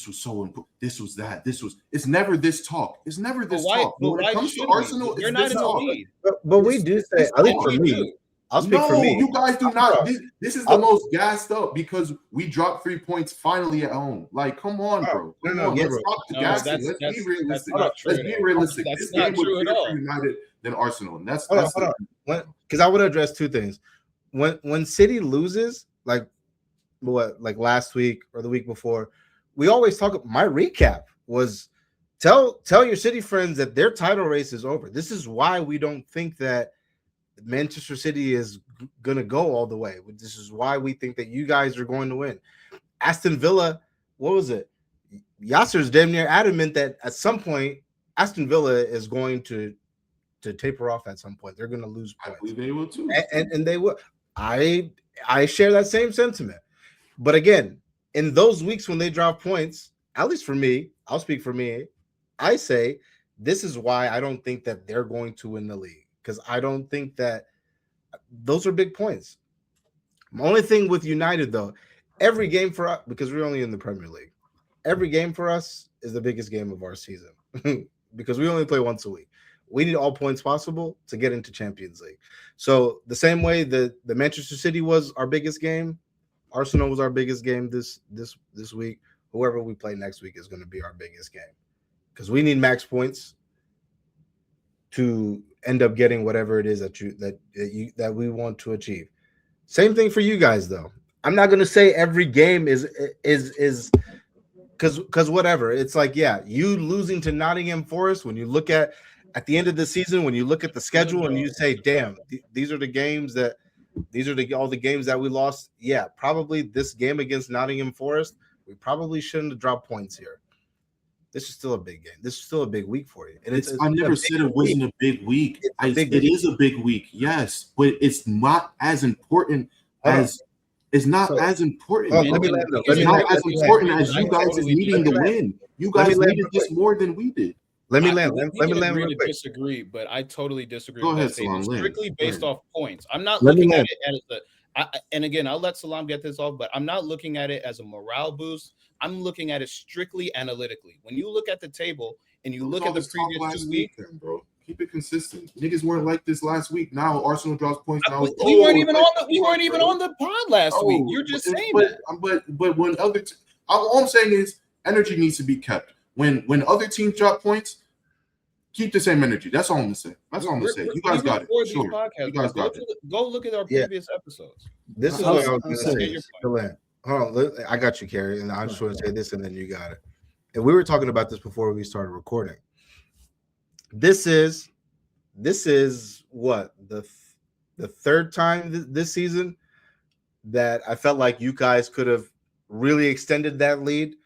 was so important. This was that. It's never this talk. It's never this talk. When it comes to Arsenal, they're not in the lead. But we do say, at least for me, I'll speak for me. You guys do not. This is the most gassed up because we dropped 3 points finally at home. Like, come on, bro. Let's stop the gassing. Let's be realistic. Let's be realistic. This game was bigger for United than Arsenal, and that's hold on. Because I would address 2 things. When City loses, like last week or the week before, we always talk. My recap was tell your City friends that their title race is over. This is why we don't think that Manchester City is going to go all the way. This is why we think that you guys are going to win. Aston Villa, what was it? Yasser's damn near adamant that at some point Aston Villa is going to taper off at some point. They're going to lose points. I believe they will too. And they will. I share that same sentiment. But again, in those weeks when they drop points, at least for me, I'll speak for me, I say this is why I don't think that they're going to win the league. Because I don't think that those are big points. The only thing with United, though, every game for us, because we're only in the Premier League, every game for us is the biggest game of our season because we only play once a week. We need all points possible to get into Champions League. So the same way the Manchester City was our biggest game, Arsenal was our biggest game this week. Whoever we play next week is going to be our biggest game because we need max points to end up getting whatever it is that we want to achieve. Same thing for you guys, though. I'm not going to say every game is because whatever. It's like, yeah, you losing to Nottingham Forest when you look at the end of the season, when you look at the schedule and you say, damn, these are the games that all the games that we lost. Yeah, probably this game against Nottingham Forest, we probably shouldn't have dropped points here. this is still a big game. This is still a big week for you. And I never said it wasn't a big week. It is a big week, yes, but it's not as important as it's not as important. It's not as important as you guys is needing to win. You guys needed this more than we did. Let me land. Let me land. Real quick. Disagree, but I totally disagree. Go with ahead, that statement. Selam, Strictly based off points. I'm not Let me looking at land. it as and again, I'll let Selam get this off, but I'm not looking at it as a morale boost. I'm looking at it strictly analytically. When you look at the table and you look at the previous 2 weeks, bro. Keep it consistent. Niggas weren't like this last week. Now Arsenal drops points. Now we weren't even on the pod last week. You're just saying that. But when all I'm saying is energy needs to be kept. When other teams drop points, keep the same energy. That's all I'm gonna say. That's all I'm gonna say. You guys got it. Sure. You guys got it. Go look at our previous episodes. This is what I was gonna say. Hold on, I got you, Kerry, and I just want to say this, and then you got it. And we were talking about this before we started recording. This is what the third time this season that I felt like you guys could have really extended that lead,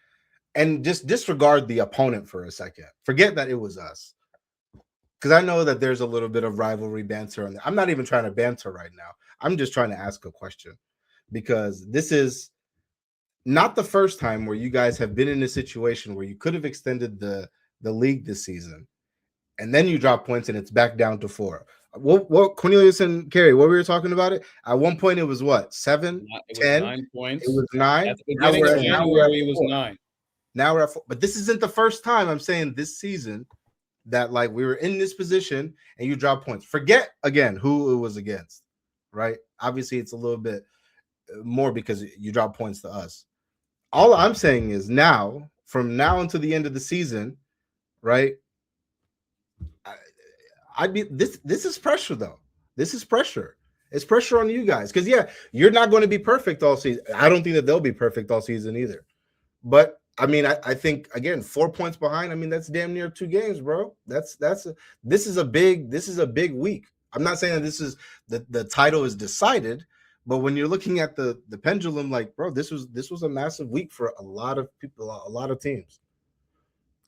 and just disregard the opponent for a second. Forget that it was us, because I know that there's a little bit of rivalry banter, and I'm not even trying to banter right now. I'm just trying to ask a question, because this is not the first time where you guys have been in a situation where you could have extended the league this season, and then you drop points and it's back down to 4. What Cornelius and Kerry, what we were talking about it? At one point it was what, 7, 10? 9 points. It was 9. At the beginning of January, it was 9. Now we're at 4. But this isn't the first time, I'm saying, this season that like we were in this position and you drop points. Forget again who it was against, right? Obviously it's a little bit more because you drop points to us. All I'm saying is now, from now until the end of the season, right? I'd be this is pressure though. This is pressure. It's pressure on you guys, because you're not going to be perfect all season. I don't think that they'll be perfect all season either. But I mean, I think again, 4 points behind. I mean, that's damn near 2 games, bro. This is a big week. I'm not saying that this is the title is decided, but when you're looking at the pendulum, like, bro, this was a massive week for a lot of people, a lot of teams.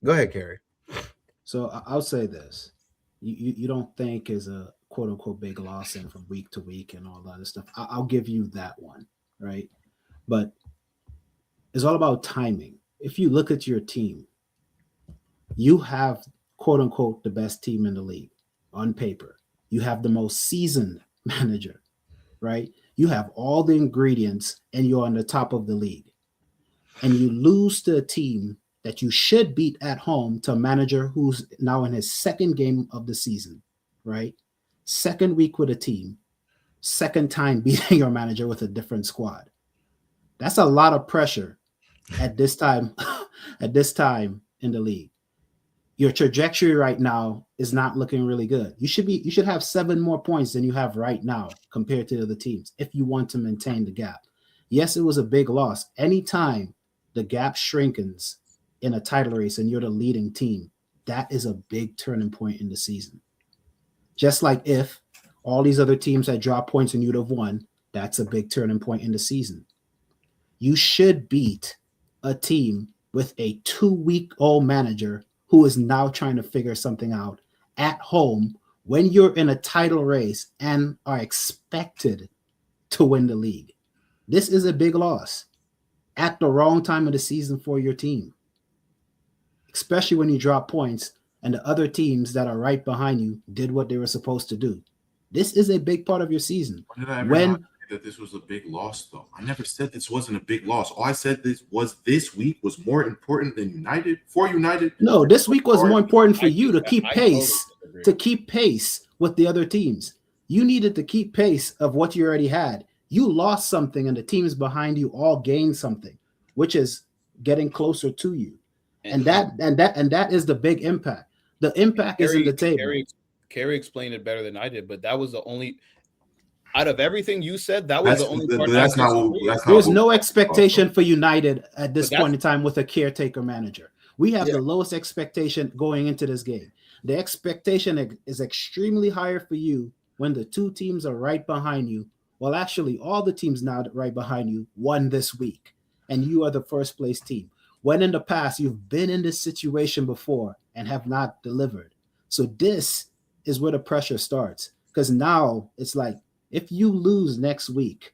Go ahead, Kerry. So I'll say this: you don't think is a quote unquote big loss in from week to week and all that other stuff. I'll give you that one, right? But it's all about timing. If you look at your team, you have quote unquote the best team in the league on paper. You have the most seasoned manager, right? You have all the ingredients and you're on the top of the league. And you lose to a team that you should beat at home, to a manager who's now in his second game of the season, right? Second week with a team, second time beating your manager with a different squad. That's a lot of pressure at this time, in the league. Your trajectory right now is not looking really good. You should have 7 more points than you have right now compared to the other teams if you want to maintain the gap. Yes, it was a big loss. Anytime the gap shrinkens in a title race and you're the leading team, that is a big turning point in the season. Just like if all these other teams had dropped points and you'd have won, that's a big turning point in the season. You should beat a team with a 2-week-old manager who is now trying to figure something out at home when you're in a title race and are expected to win the league. This is a big loss at the wrong time of the season for your team, especially when you drop points and the other teams that are right behind you did what they were supposed to do. This is a big part of your season. When did I ever say that this was a big loss, though? I never said this wasn't a big loss. All I said this week was more important than United. For United, no, this week was more important for you to keep pace with the other teams. You needed to keep pace of what you already had. You lost something, and the teams behind you all gained something, which is getting closer to you. And that is the big impact. The impact is in the table. Kerry explained it better than I did, but that was the only. Out of everything you said, that was the only part. There's no expectation for United at this point in time with a caretaker manager. We have the lowest expectation going into this game. The expectation is extremely higher for you when the 2 teams are right behind you. Well, actually, all the teams now right behind you won this week, and you are the first place team. when in the past you've been in this situation before and have not delivered. So this is where the pressure starts, because now it's like, if you lose next week,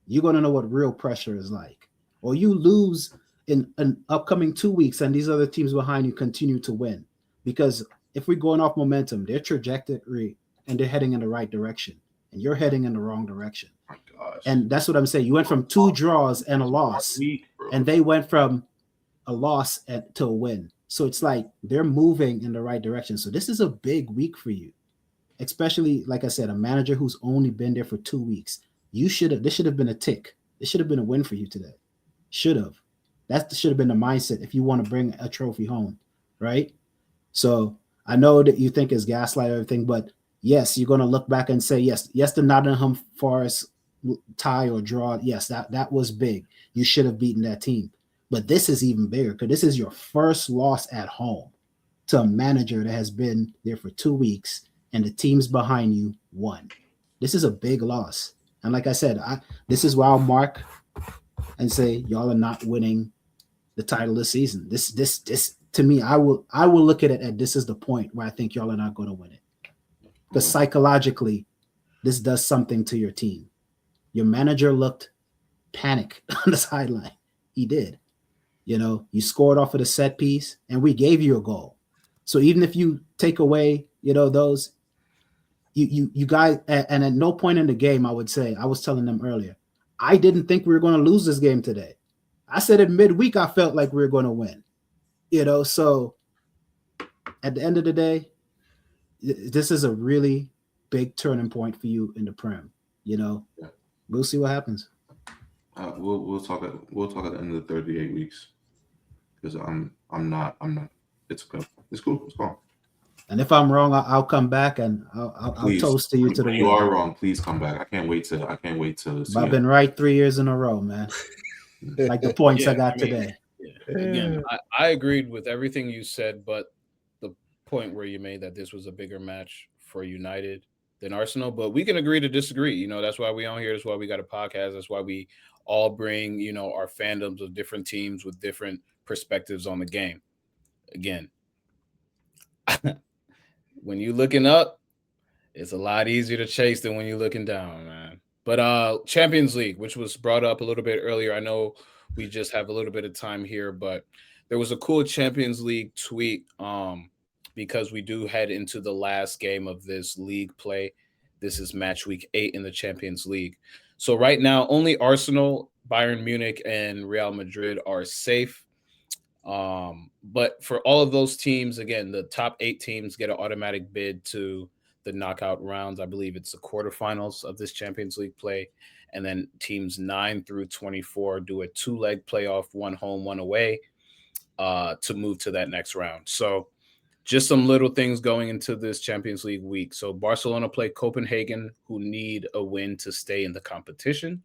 you're going to know what real pressure is like. Or you lose in an upcoming 2 weeks and these other teams behind you continue to win. Because if we're going off momentum, their trajectory and they're heading in the right direction, and you're heading in the wrong direction. Oh my gosh. And that's what I'm saying. You went from 2 draws and a loss, and they went from a loss to a win. So it's like they're moving in the right direction. So this is a big week for you, especially, like I said, a manager who's only been there for 2 weeks. This should have been a tick. This should have been a win for you today. Should have. That should have been the mindset if you want to bring a trophy home, right? So I know that you think it's gaslight or everything, but yes, you're going to look back and say, yes, the Nottingham Forest tie or draw, yes, that was big. You should have beaten that team. But this is even bigger, because this is your first loss at home to a manager that has been there for 2 weeks and the teams behind you won. This is a big loss. And like I said, this is where I'll mark and say, y'all are not winning the title this season. This to me, I will look at it at, this is the point where I think y'all are not going to win it. Because psychologically, this does something to your team. Your manager looked panicked on the sideline. He did. You scored off of the set piece, and we gave you a goal. So even if you take away, those, you guys, and at no point in the game, I would say, I was telling them earlier, I didn't think we were going to lose this game today. I said at midweek, I felt like we were going to win. So at the end of the day, this is a really big turning point for you in the Prem. We'll see what happens. We'll talk at the end of the 38 weeks, because I'm not. It's good. It's cool. It's fine. And if I'm wrong, I'll come back and I'll toast to you to the When you win. are wrong, please come back. I can't wait to see I've been right 3 years in a row, man. Like the points I got today. Yeah. Again, I agreed with everything you said, but the point where you made that this was a bigger match for United than Arsenal, but we can agree to disagree. That's why we on here. That's why we got a podcast. That's why we all bring, our fandoms of different teams with different perspectives on the game. Again, when you're looking up, it's a lot easier to chase than when you're looking down, man. But Champions League, which was brought up a little bit earlier, I know we just have a little bit of time here, but there was a cool Champions League tweet because we do head into the last game of this league play. This is match week 8 in the Champions League. So right now, only Arsenal, Bayern Munich, and Real Madrid are safe. But for all of those teams, again, the top 8 teams get an automatic bid to the knockout rounds. I believe it's the quarterfinals of this Champions League play. And then teams 9 through 24 do a 2-leg playoff, 1 home, 1 away, to move to that next round. So just some little things going into this Champions League week. So Barcelona play Copenhagen, who need a win to stay in the competition.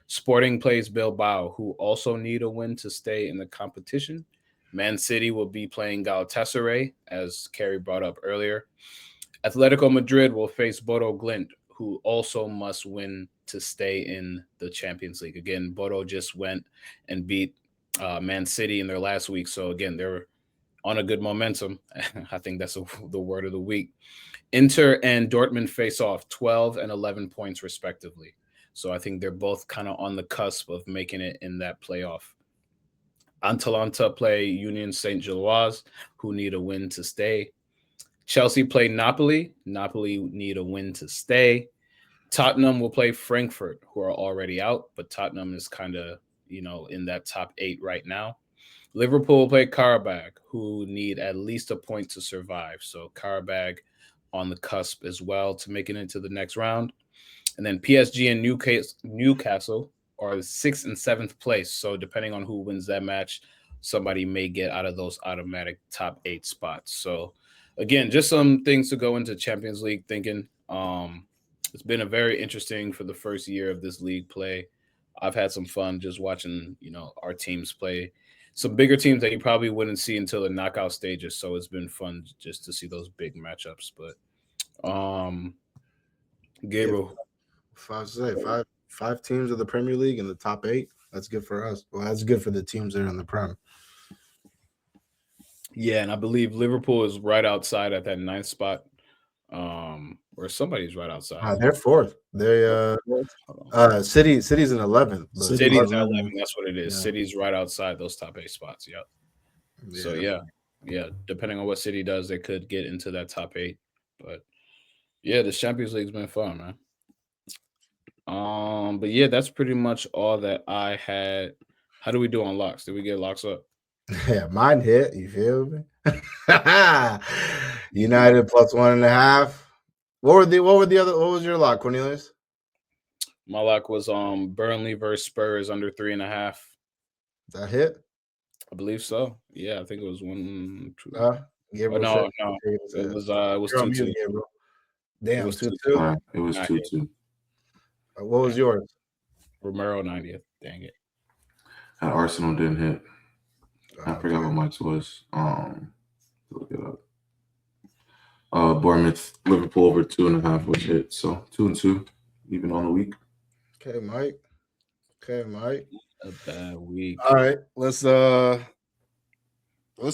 Sporting plays Bilbao, who also need a win to stay in the competition. Man City will be playing Galatasaray, as Kerry brought up earlier. Atletico Madrid will face Bodo Glimt, who also must win to stay in the Champions League. Again, Bodo just went and beat Man City in their last week. So again, they're on a good momentum. I think that's the word of the week. Inter and Dortmund face off, 12 and 11 points respectively. So I think they're both kind of on the cusp of making it in that playoff. Atalanta play Union Saint-Gilloise, who need a win to stay. Chelsea play Napoli. Napoli need a win to stay. Tottenham will play Frankfurt, who are already out, but Tottenham is kind of, in that top 8 right now. Liverpool will play Karabag, who need at least a point to survive. So Karabag on the cusp as well to make it into the next round. And then PSG and Newcastle are 6th and 7th place. So depending on who wins that match, somebody may get out of those automatic top 8 spots. So again, just some things to go into Champions League thinking. It's been a very interesting for the first year of this league play. I've had some fun just watching, our teams play some bigger teams that you probably wouldn't see until the knockout stages. So it's been fun just to see those big matchups. But Gabriel, five teams of the Premier League in the top 8. That's good for us. Well, that's good for the teams that are in the Prem. Yeah, and I believe Liverpool is right outside at that 9th spot. Or somebody's right outside. They're fourth. They Hold on. City's in 11th. But City's City's at 11. 11. That's what it is. Yeah. City's right outside those top 8 spots. Yep. So yeah, depending on what City does, they could get into that top 8. But yeah, the Champions League's been fun, man. But yeah, that's pretty much all that I had. How do we do on locks? Did we get locks up? Yeah, mine hit. You feel me? United plus 1.5. What were the other? What was your lock, Cornelius? My lock was Burnley versus Spurs under 3.5. That hit? I believe so. Yeah, I think it was 1, 2. Gabriel No, said- it was You're on 2-2. mute, Gabriel. Damn, It was 2-2. It was 2-2. What was yours? Romero 90th. Dang it. And Arsenal didn't hit. I forgot what Mike's was. Look it up. Bournemouth, Liverpool over 2.5 was hit. So 2-2, even on the week. Okay, Mike. A bad week. All right, let's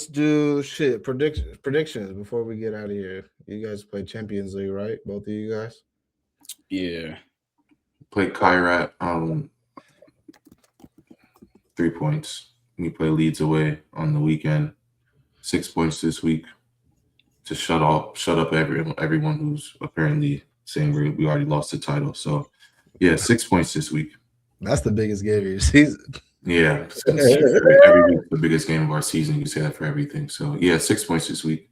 do predictions before we get out of here. You guys play Champions League, right? Both of you guys. Yeah. Play Kairat, 3 points. We play Leeds away on the weekend. 6 points this week to shut up everyone who's apparently saying we already lost the title. So yeah, 6 points this week. That's the biggest game of your season. Yeah, every week the biggest game of our season. You say that for everything. So yeah, 6 points this week.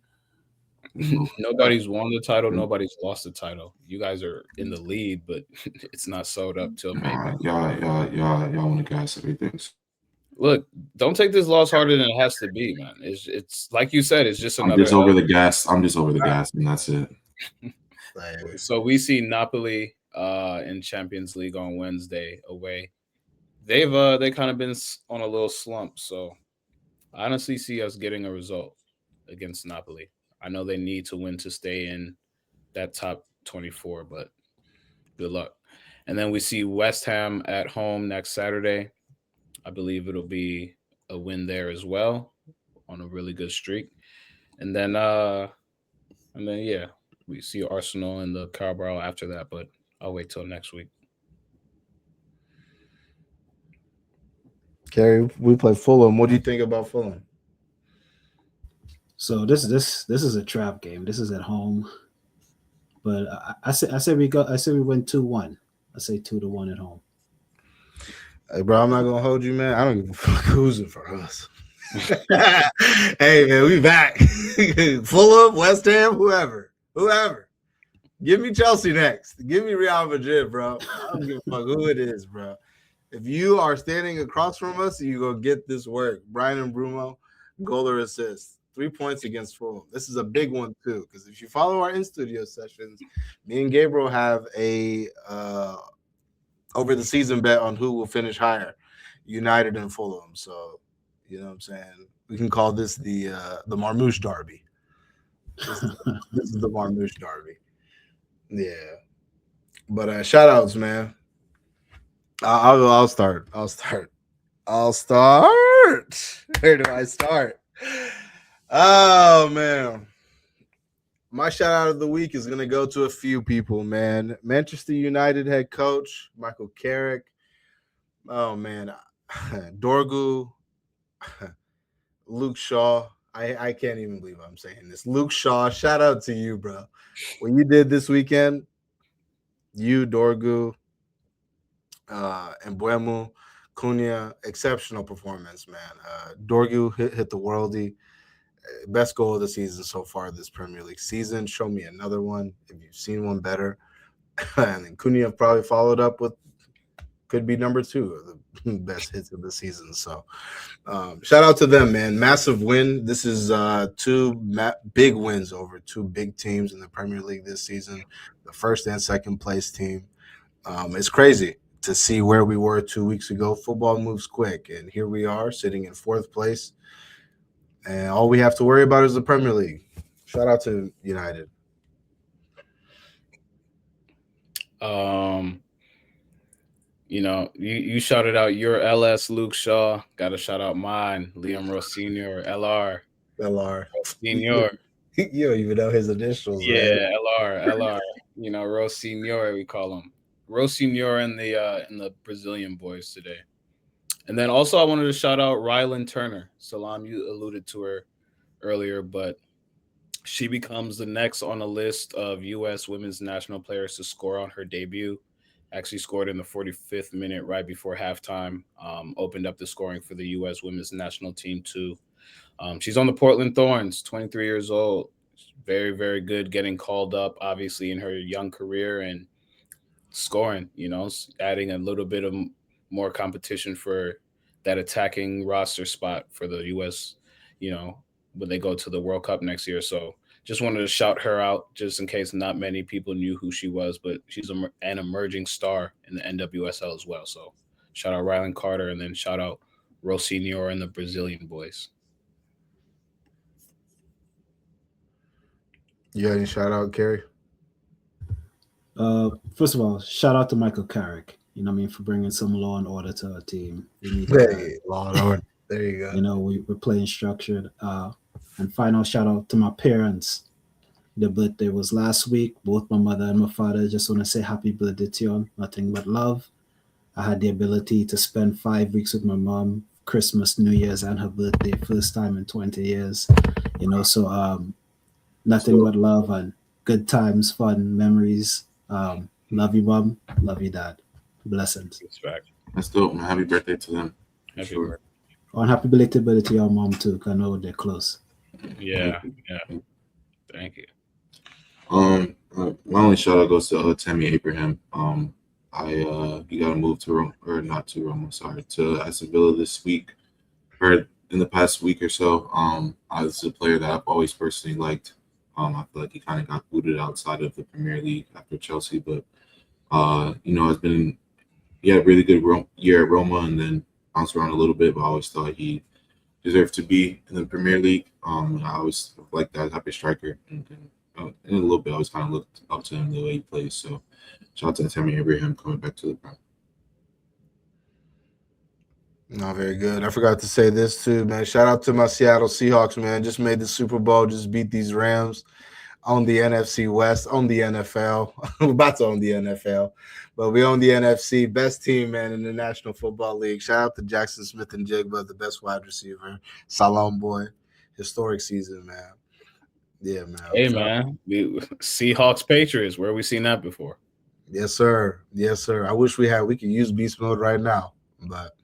Nobody's won the title. Nobody's lost the title. You guys are in the lead, but it's not sold up till maybe. Y'all want to gas everything. Look, don't take this loss harder than it has to be, man. It's like you said. It's just another. I'm just over the gas, and that's it. So we see Napoli in Champions League on Wednesday away. They kind of been on a little slump, so I honestly see us getting a result against Napoli. I know they need to win to stay in that top 24, but good luck. And then we see West Ham at home next Saturday. I believe it'll be a win there as well on a really good streak. And then yeah, we see Arsenal and the Carabao after that, but I'll wait till next week. Kerry, we play Fulham. What do you think about Fulham? So this is a trap game. This is at home, but I say we win 2-1. I say 2-1 at home. Hey, bro, I'm not gonna hold you, man. I don't give a fuck who's in for us. Hey, man, we back. Fulham, West Ham, whoever. Give me Chelsea next. Give me Real Madrid, bro. I don't give a fuck who it is, bro. If you are standing across from us, you go get this work. Brian and Bruno, goal or assist. 3 points against Fulham. This is a big one too, because if you follow our in-studio sessions, me and Gabriel have a over the season bet on who will finish higher, United and Fulham. So, you know what I'm saying? We can call this the Marmouche Derby. This is the Marmouche Derby. Yeah. But shout outs, man. I'll start. Where do I start? Oh, man. My shout out of the week is going to go to a few people, man. Manchester United head coach, Michael Carrick. Oh, man. Dorgu, Luke Shaw. I can't even believe I'm saying this. Luke Shaw, shout out to you, bro. What you did this weekend, you, Dorgu, and Buemu, Cunha, exceptional performance, man. Dorgu hit the worldie. Best goal of the season so far this Premier League season. Show me another one if you've seen one better. And then Cunha probably followed up with could be number 2 of the best hits of the season. So shout out to them, man. Massive win. This is 2 big wins over 2 big teams in the Premier League this season. The first and second place team. It's crazy to see where we were 2 weeks ago. Football moves quick, and here we are sitting in 4th place. And all we have to worry about is the Premier League. Shout out to United. You know, you shouted out your LS Luke Shaw. Got to shout out mine, Liam Rosenior, LR. LR. Senior. You don't even know his initials, Yeah, man. LR. You know, Rosenior, we call him. Rosenior and the Brazilian boys today. And then also I wanted to shout out Rylan Turner. Selam, you alluded to her earlier, but she becomes the next on the list of U.S. women's national players to score on her debut. Actually scored in the 45th minute right before halftime. Opened up the scoring for the U.S. women's national team too. She's on the Portland Thorns, 23 years old. Very, very good getting called up, obviously, in her young career and scoring, you know, adding a little bit of more competition for that attacking roster spot for the U.S., you know, when they go to the World Cup next year. So just wanted to shout her out just in case not many people knew who she was, but she's an emerging star in the NWSL as well. So shout out Rylan Carter and then shout out Rosenior and the Brazilian boys. You got any shout out, Kerry? First of all, shout out to Michael Carrick. You know what I mean, for bringing some law and order to our team. We need Law and order. There you go. You know, we're playing structured. And final shout out to my parents. Their birthday was last week. Both my mother and my father. Just want to say happy birthday to you. Nothing but love. I had the ability to spend 5 weeks with my mom, Christmas, New Year's, and her birthday, first time in 20 years. You know, so nothing but love and good times, fun memories. Love you, mom. Love you, dad. Blessings. Respect. That's dope, man. Happy birthday to them. Happy Sure. birthday. Oh, and happy belated birthday to your mom too. 'Cause I know they're close. Yeah. Thank you. My only shout out goes to Tammy Abraham. He got to move to Rome, or not to Rome. Sorry, to Aston Villa this week, or in the past week or so. This is a player that I've always personally liked. I feel like he kind of got booted outside of the Premier League after Chelsea, but he had a really good year at Roma and then bounced around a little bit. But I always thought he deserved to be in the Premier League. I always liked that type of striker, and in a little bit, I always kind of looked up to him the way he plays. So, shout out to Tammy Abraham coming back to the Prem. No, very good. I forgot to say this too, man. Shout out to my Seattle Seahawks, man. Just made the Super Bowl, just beat these Rams on the NFC West, on the NFL. We're about to own the NFL, but we own the NFC. Best team, man, in the National Football League. Shout out to Jackson Smith and Jigba, the best wide receiver. Selam boy. Historic season, man. Yeah, man. Hey, man. Seahawks Patriots. Where have we seen that before? Yes, sir. Yes, sir. I wish we could use beast mode right now, but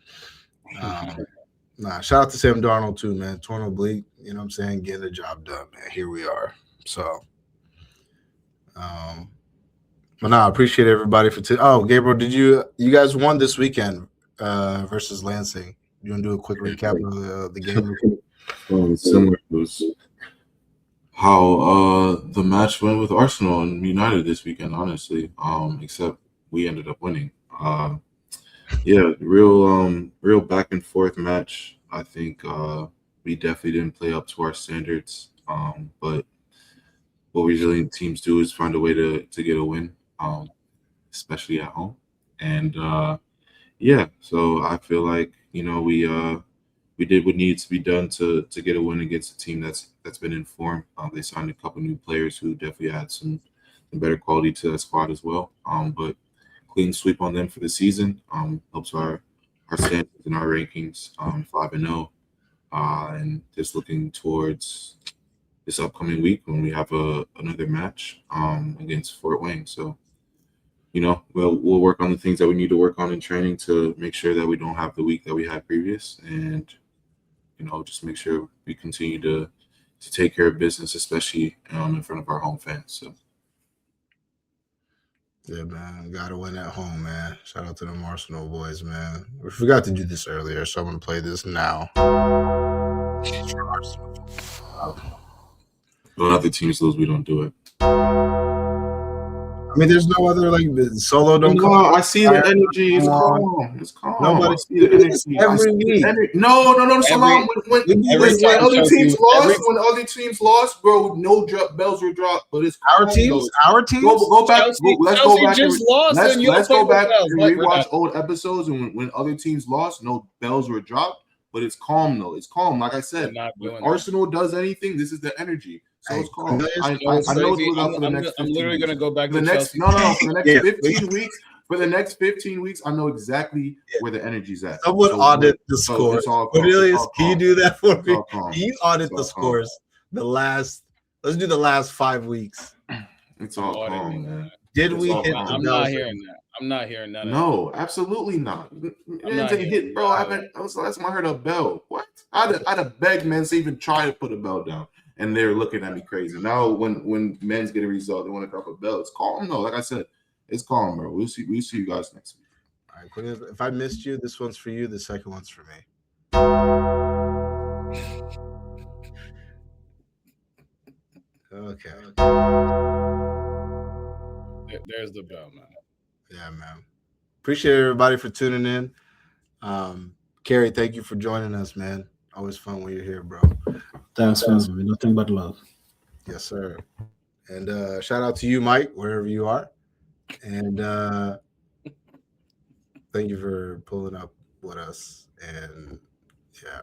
shout out to Sam Darnold too, man. Torn oblique, you know what I'm saying, getting the job done, man. Here we are. So but I appreciate everybody for Gabriel, you guys won this weekend versus Lansing. You want to do a quick recap of the game? Similar to how the match went with Arsenal and United this weekend, honestly. Except we ended up winning. Real back and forth match. I think we definitely didn't play up to our standards. But what resilient teams do is find a way to get a win, especially at home. And so I feel like we did what needs to be done to get a win against a team that's been informed. They signed a couple new players who definitely had some better quality to that squad as well. But clean sweep on them for the season helps our standings and our rankings 5-0, and just looking towards this upcoming week when we have another match against Fort Wayne. So we'll work on the things that we need to work on in training to make sure that we don't have the week that we had previous, and just make sure we continue to take care of business, especially in front of our home fans. So. Yeah, man. Gotta win at home, man. Shout out to them Arsenal boys, man. We forgot to do this earlier, so I'm gonna play this now. When other teams lose, we don't do it. I mean, there's no other solo. Don't come. I see the energy. It's calm. It's calm. Nobody see the energy. Every week. No. Salam. When other teams lost, bro, no bells were dropped. But it's our teams. Go back. Let's go back. Let's go back and rewatch rewatch old episodes. And when other teams lost, no bells were dropped. but it's calm though. It's calm. Like I said, They're not when doing Arsenal does anything, this is the energy. So it's calm. I You know what's know it's crazy? without for the next 15 I'm literally weeks. gonna go back For the to next Chelsea. no, for the next Yeah. 15 weeks. For the next 15 weeks, I know exactly where the energy's at. Someone So audit the so scores. it's all calm. Cornelius, It's all can you calm. do that for It's me? all calm. Can you audit It's the all calm. scores? Let's do the last 5 weeks. It's all auditing calm, man. Did It's we all hit calm. the I'm bells? not hearing that. I'm not hearing none of that. No, absolutely not. I'm not Didn't hearing hit, bro. That was the last time I heard a bell. What? I'd have begged men to even try to put a bell down, and they're looking at me crazy. Now, when men's get a result, they want to drop a bell. It's calm, though. Like I said, it's calm, bro. We'll see you guys next week. All right, Cornelius, if I missed you, this one's for you. The second one's for me. Okay. There's the bell, man. Yeah, man. Appreciate everybody for tuning in. Kerry, thank you for joining us, man. Always fun when you're here, bro. Thanks, man. Nothing but love. Yes, sir. And shout out to you, Mike, wherever you are. And thank you for pulling up with us. And yeah.